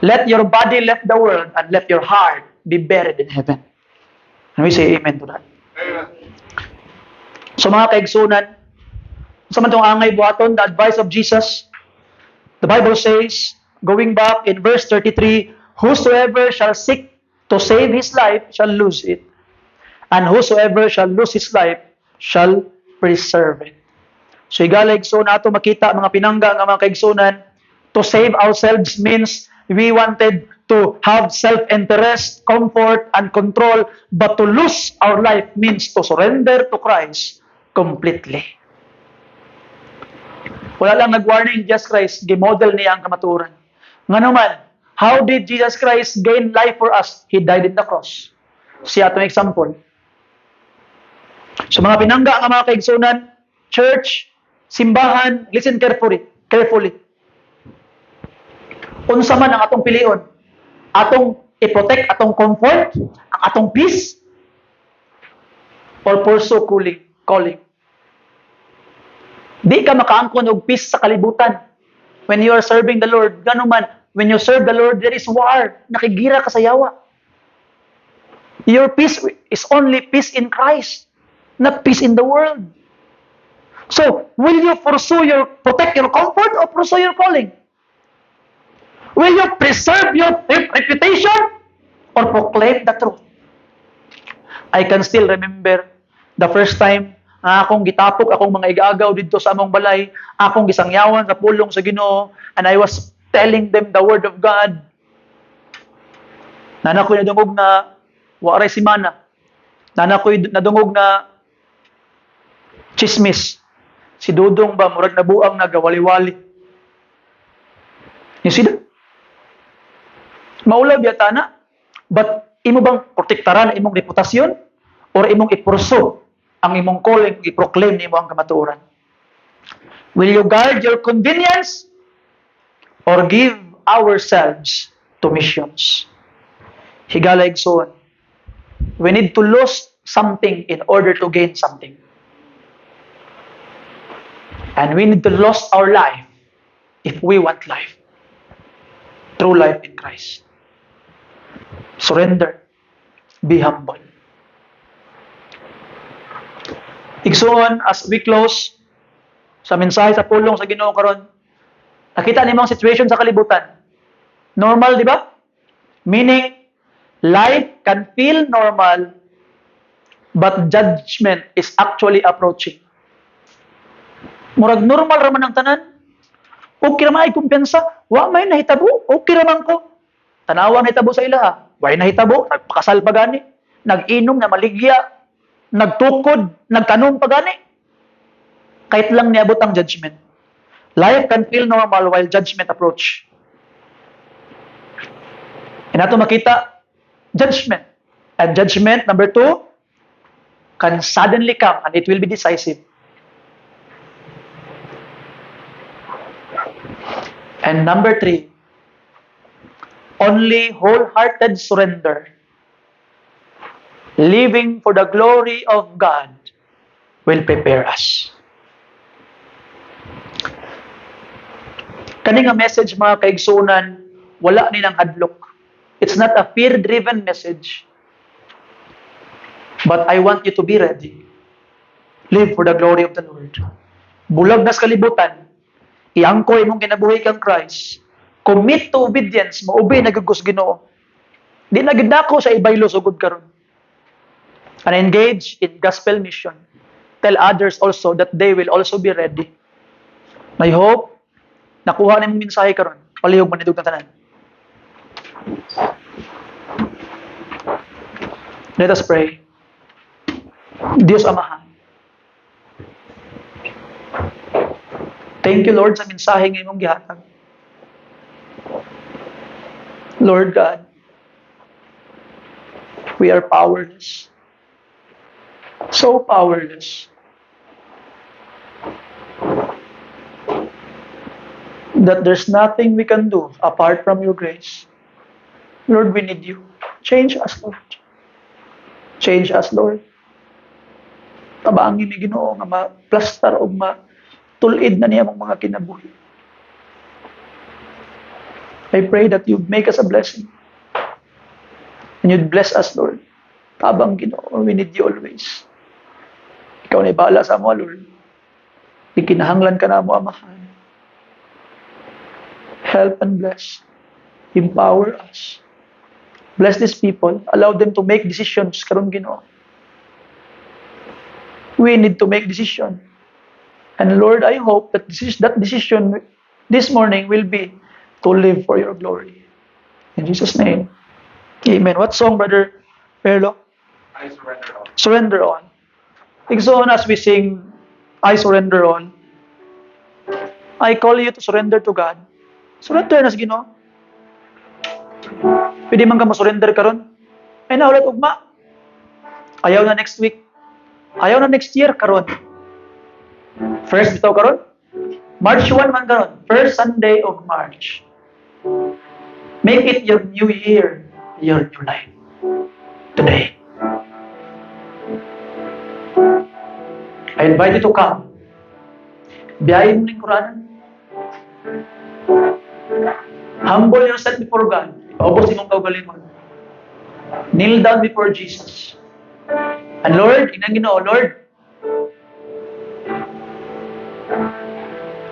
Let your body left the world and let your heart be buried in heaven. And we say amen to that. Amen. So mga kaigsunan, sa man itong angay buhaton, the advice of Jesus, the Bible says, going back in verse 33, whosoever shall seek to save his life shall lose it, and whosoever shall lose his life shall preserve it. So igalig so nato makita mga pinangga nga mga kaigsunan, to save ourselves means we wanted to have self-interest, comfort, and control, but to lose our life means to surrender to Christ completely. Wala lang nag-warning, Jesus Christ, gimodel niya ang kamaturan. Nga naman, how did Jesus Christ gain life for us? He died in the cross. Siya itong example. So mga pinangga nga mga kaigsunan, church, simbahan, listen carefully. Unsa man ang atong pilion? Atong i-protect atong comfort, ang atong peace, or pursue calling. Di ka makaangkon og peace sa kalibutan. When you are serving the Lord, ganuman, when you serve the Lord, there is war. Nakigira ka sa yawa. Your peace is only peace in Christ, not peace in the world. So, will you protect your comfort or pursue your calling? Will you preserve your reputation or proclaim the truth? I can still remember the first time akong gitapok akong mga igagaw dito sa among balay, akong gisangyawan sa pulong sa Ginoo, and I was telling them the word of God. Nana ko'y nadungog na waray si mana. Nana ko'y nadungog na chismis. Si Dudong ba murag nabuang nagawali-wali. You see that? Maulaw yata na, but imo bang protektaran imong reputasyon or imong ipurso ang imong calling, i-proclaim nimo ang kamatuoran? Will you guard your convenience or give ourselves to missions? Higala igsoon, we need to lose something in order to gain something. And we need to lose our life if we want life. True life in Christ. Surrender. Be humble. Igsoon, as we close sa mensahe sa pulong sa Ginoo karon, nakita ni mga situation sa kalibutan. Normal, di ba? Meaning, life can feel normal, but judgment is actually approaching. Murag normal raman ang tanan. Okay raman ay kumpensa. Wa may nahitabo. Okay raman ko. Tanawang nahitabo sa ilaha. Wa nahitabo. Nagpakasal pa gani. Nag-inom na maligya. Nagtukod. Nagkanom pa gani. Kahit lang niabot ang judgment. Life can feel normal while judgment approach. And ato makita, judgment. And judgment, number 2, can suddenly come and it will be decisive. And number 3, only wholehearted surrender, living for the glory of God, will prepare us. Kani nga message mga kaigsunan, wala ni nang hadlok. It's not a fear-driven message. But I want you to be ready. Live for the glory of the Lord. Bulag na sa kalibutan, iangkoy mong kinabuhi kang Christ. Commit to obedience, maubay nagagos Ginoo. Di na gid nako sa ibaylo sugod karon. And engage in gospel mission. Tell others also that they will also be ready. I hope nakuha nimong mensahe karon. Palihog man itong tanan. Let us pray. Diyos Amahan, thank you, Lord, sa mensahe ng imong gihatag. Lord God, we are powerless. So powerless that there's nothing we can do apart from your grace. Lord, we need you. Change us, Lord. Change us, Lord. Tabangin ni Ginoo nga ma-plaster o ma-tulid na niya mong mga kinabuhi. I pray that you'd make us a blessing. And you'd bless us, Lord. Tabang Ginoo, we need you always. Ikaw na bahala sa mo, Lord. Ikinahanglan ka na mo, Amahan. Help and bless. Empower us. Bless these people. Allow them to make decisions. Karon Ginoo. We need to make decision. And Lord, I hope that that decision this morning will be to live for your glory. In Jesus' name. Amen. What song, Brother Perlo? I surrender all. Surrender on. So on as we sing, I surrender on. I call you to surrender to God. Surrender na sa Ginoo. Pwede man ka mo-surrender karon. Ay na ulit ugma. Ayaw na next week. Ayaw na next year karon. First bitaw karon. March 1 man karon. First Sunday of March. Make it your new year, your new life. Today. I invite you to come. Biyahin mo ng Quran. Humble yourself before God. Paubos imong kaugalingon. Kneel down before Jesus. And Lord, inang Ginoo, Lord,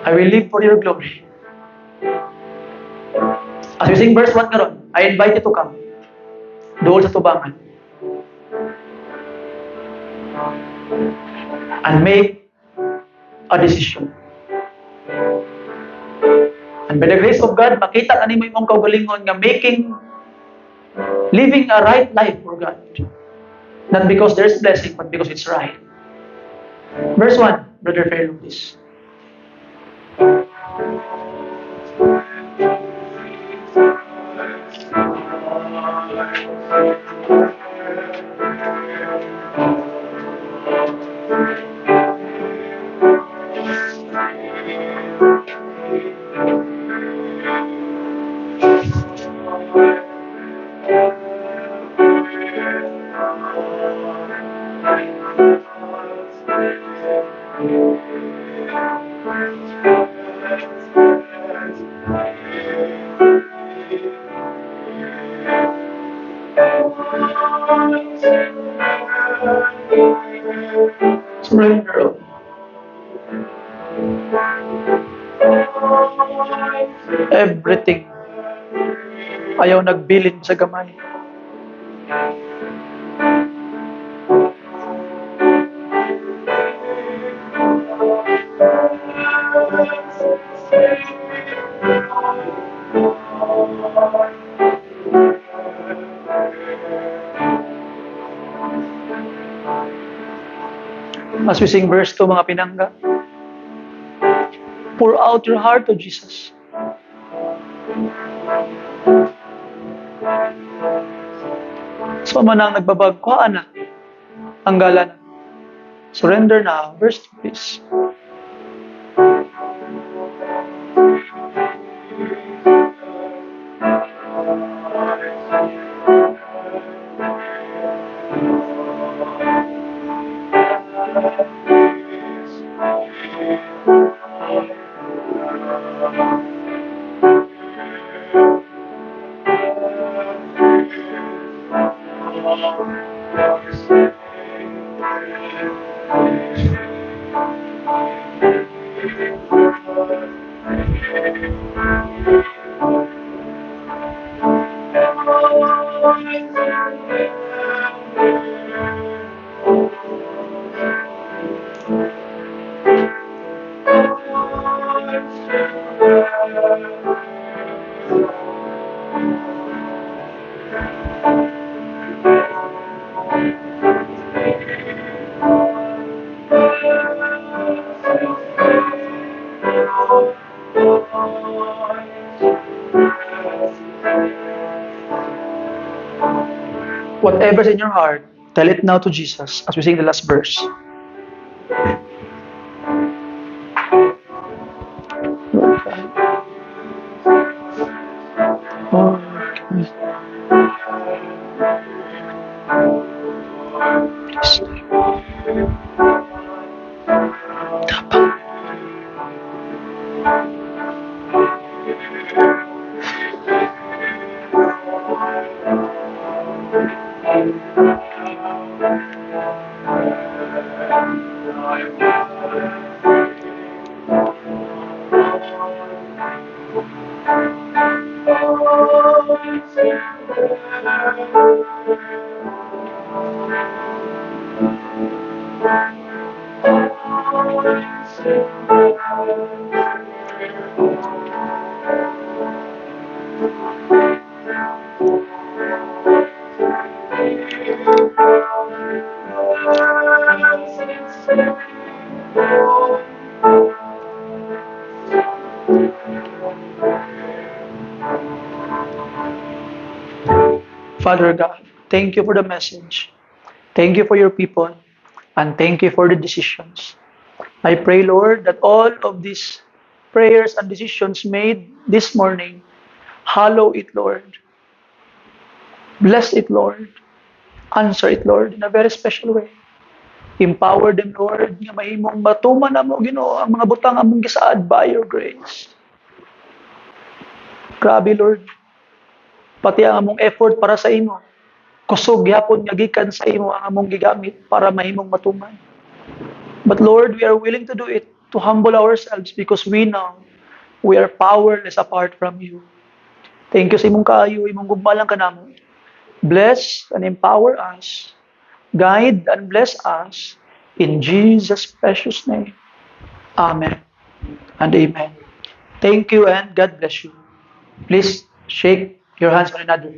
I will live for your glory. As we sing verse 1 karon, I invite you to come. Dool sa tubangan. And make a decision. And by the grace of God, makita ka nimo imong kaugalingon nga living a right life for God. Not because there's blessing, but because it's right. Verse 1, Brother Fairlow, please. Surrender. Everything. Ayaw nagbilin sa gamay. As we sing verse 2, mga pinangga, pour out your heart to Jesus. So manang nagbabagkuhaan na ang galan. Surrender na. Verse 2, please. Whatever's in your heart, tell it now to Jesus as we sing the last verse. Father God, thank you for the message. Thank you for your people. And thank you for the decisions. I pray, Lord, that all of these prayers and decisions made this morning, hallow it, Lord. Bless it, Lord. Answer it, Lord, in a very special way. Empower them, Lord, nga mahimong matuman na mo, Ginoo, ang mga butang among gisaad by your grace. Grabe, Lord. Pati ang among effort para sa imo. Kusog yapon nga gikan sa imo ang among gigamit para mahimong matuman. But Lord, we are willing to do it to humble ourselves because we know we are powerless apart from you. Thank you sa imong kaayo, imong gugmalang kanamo. Bless and empower us. Guide and bless us in Jesus' precious name. Amen and amen. Thank you and God bless you. Please shake your hands one another.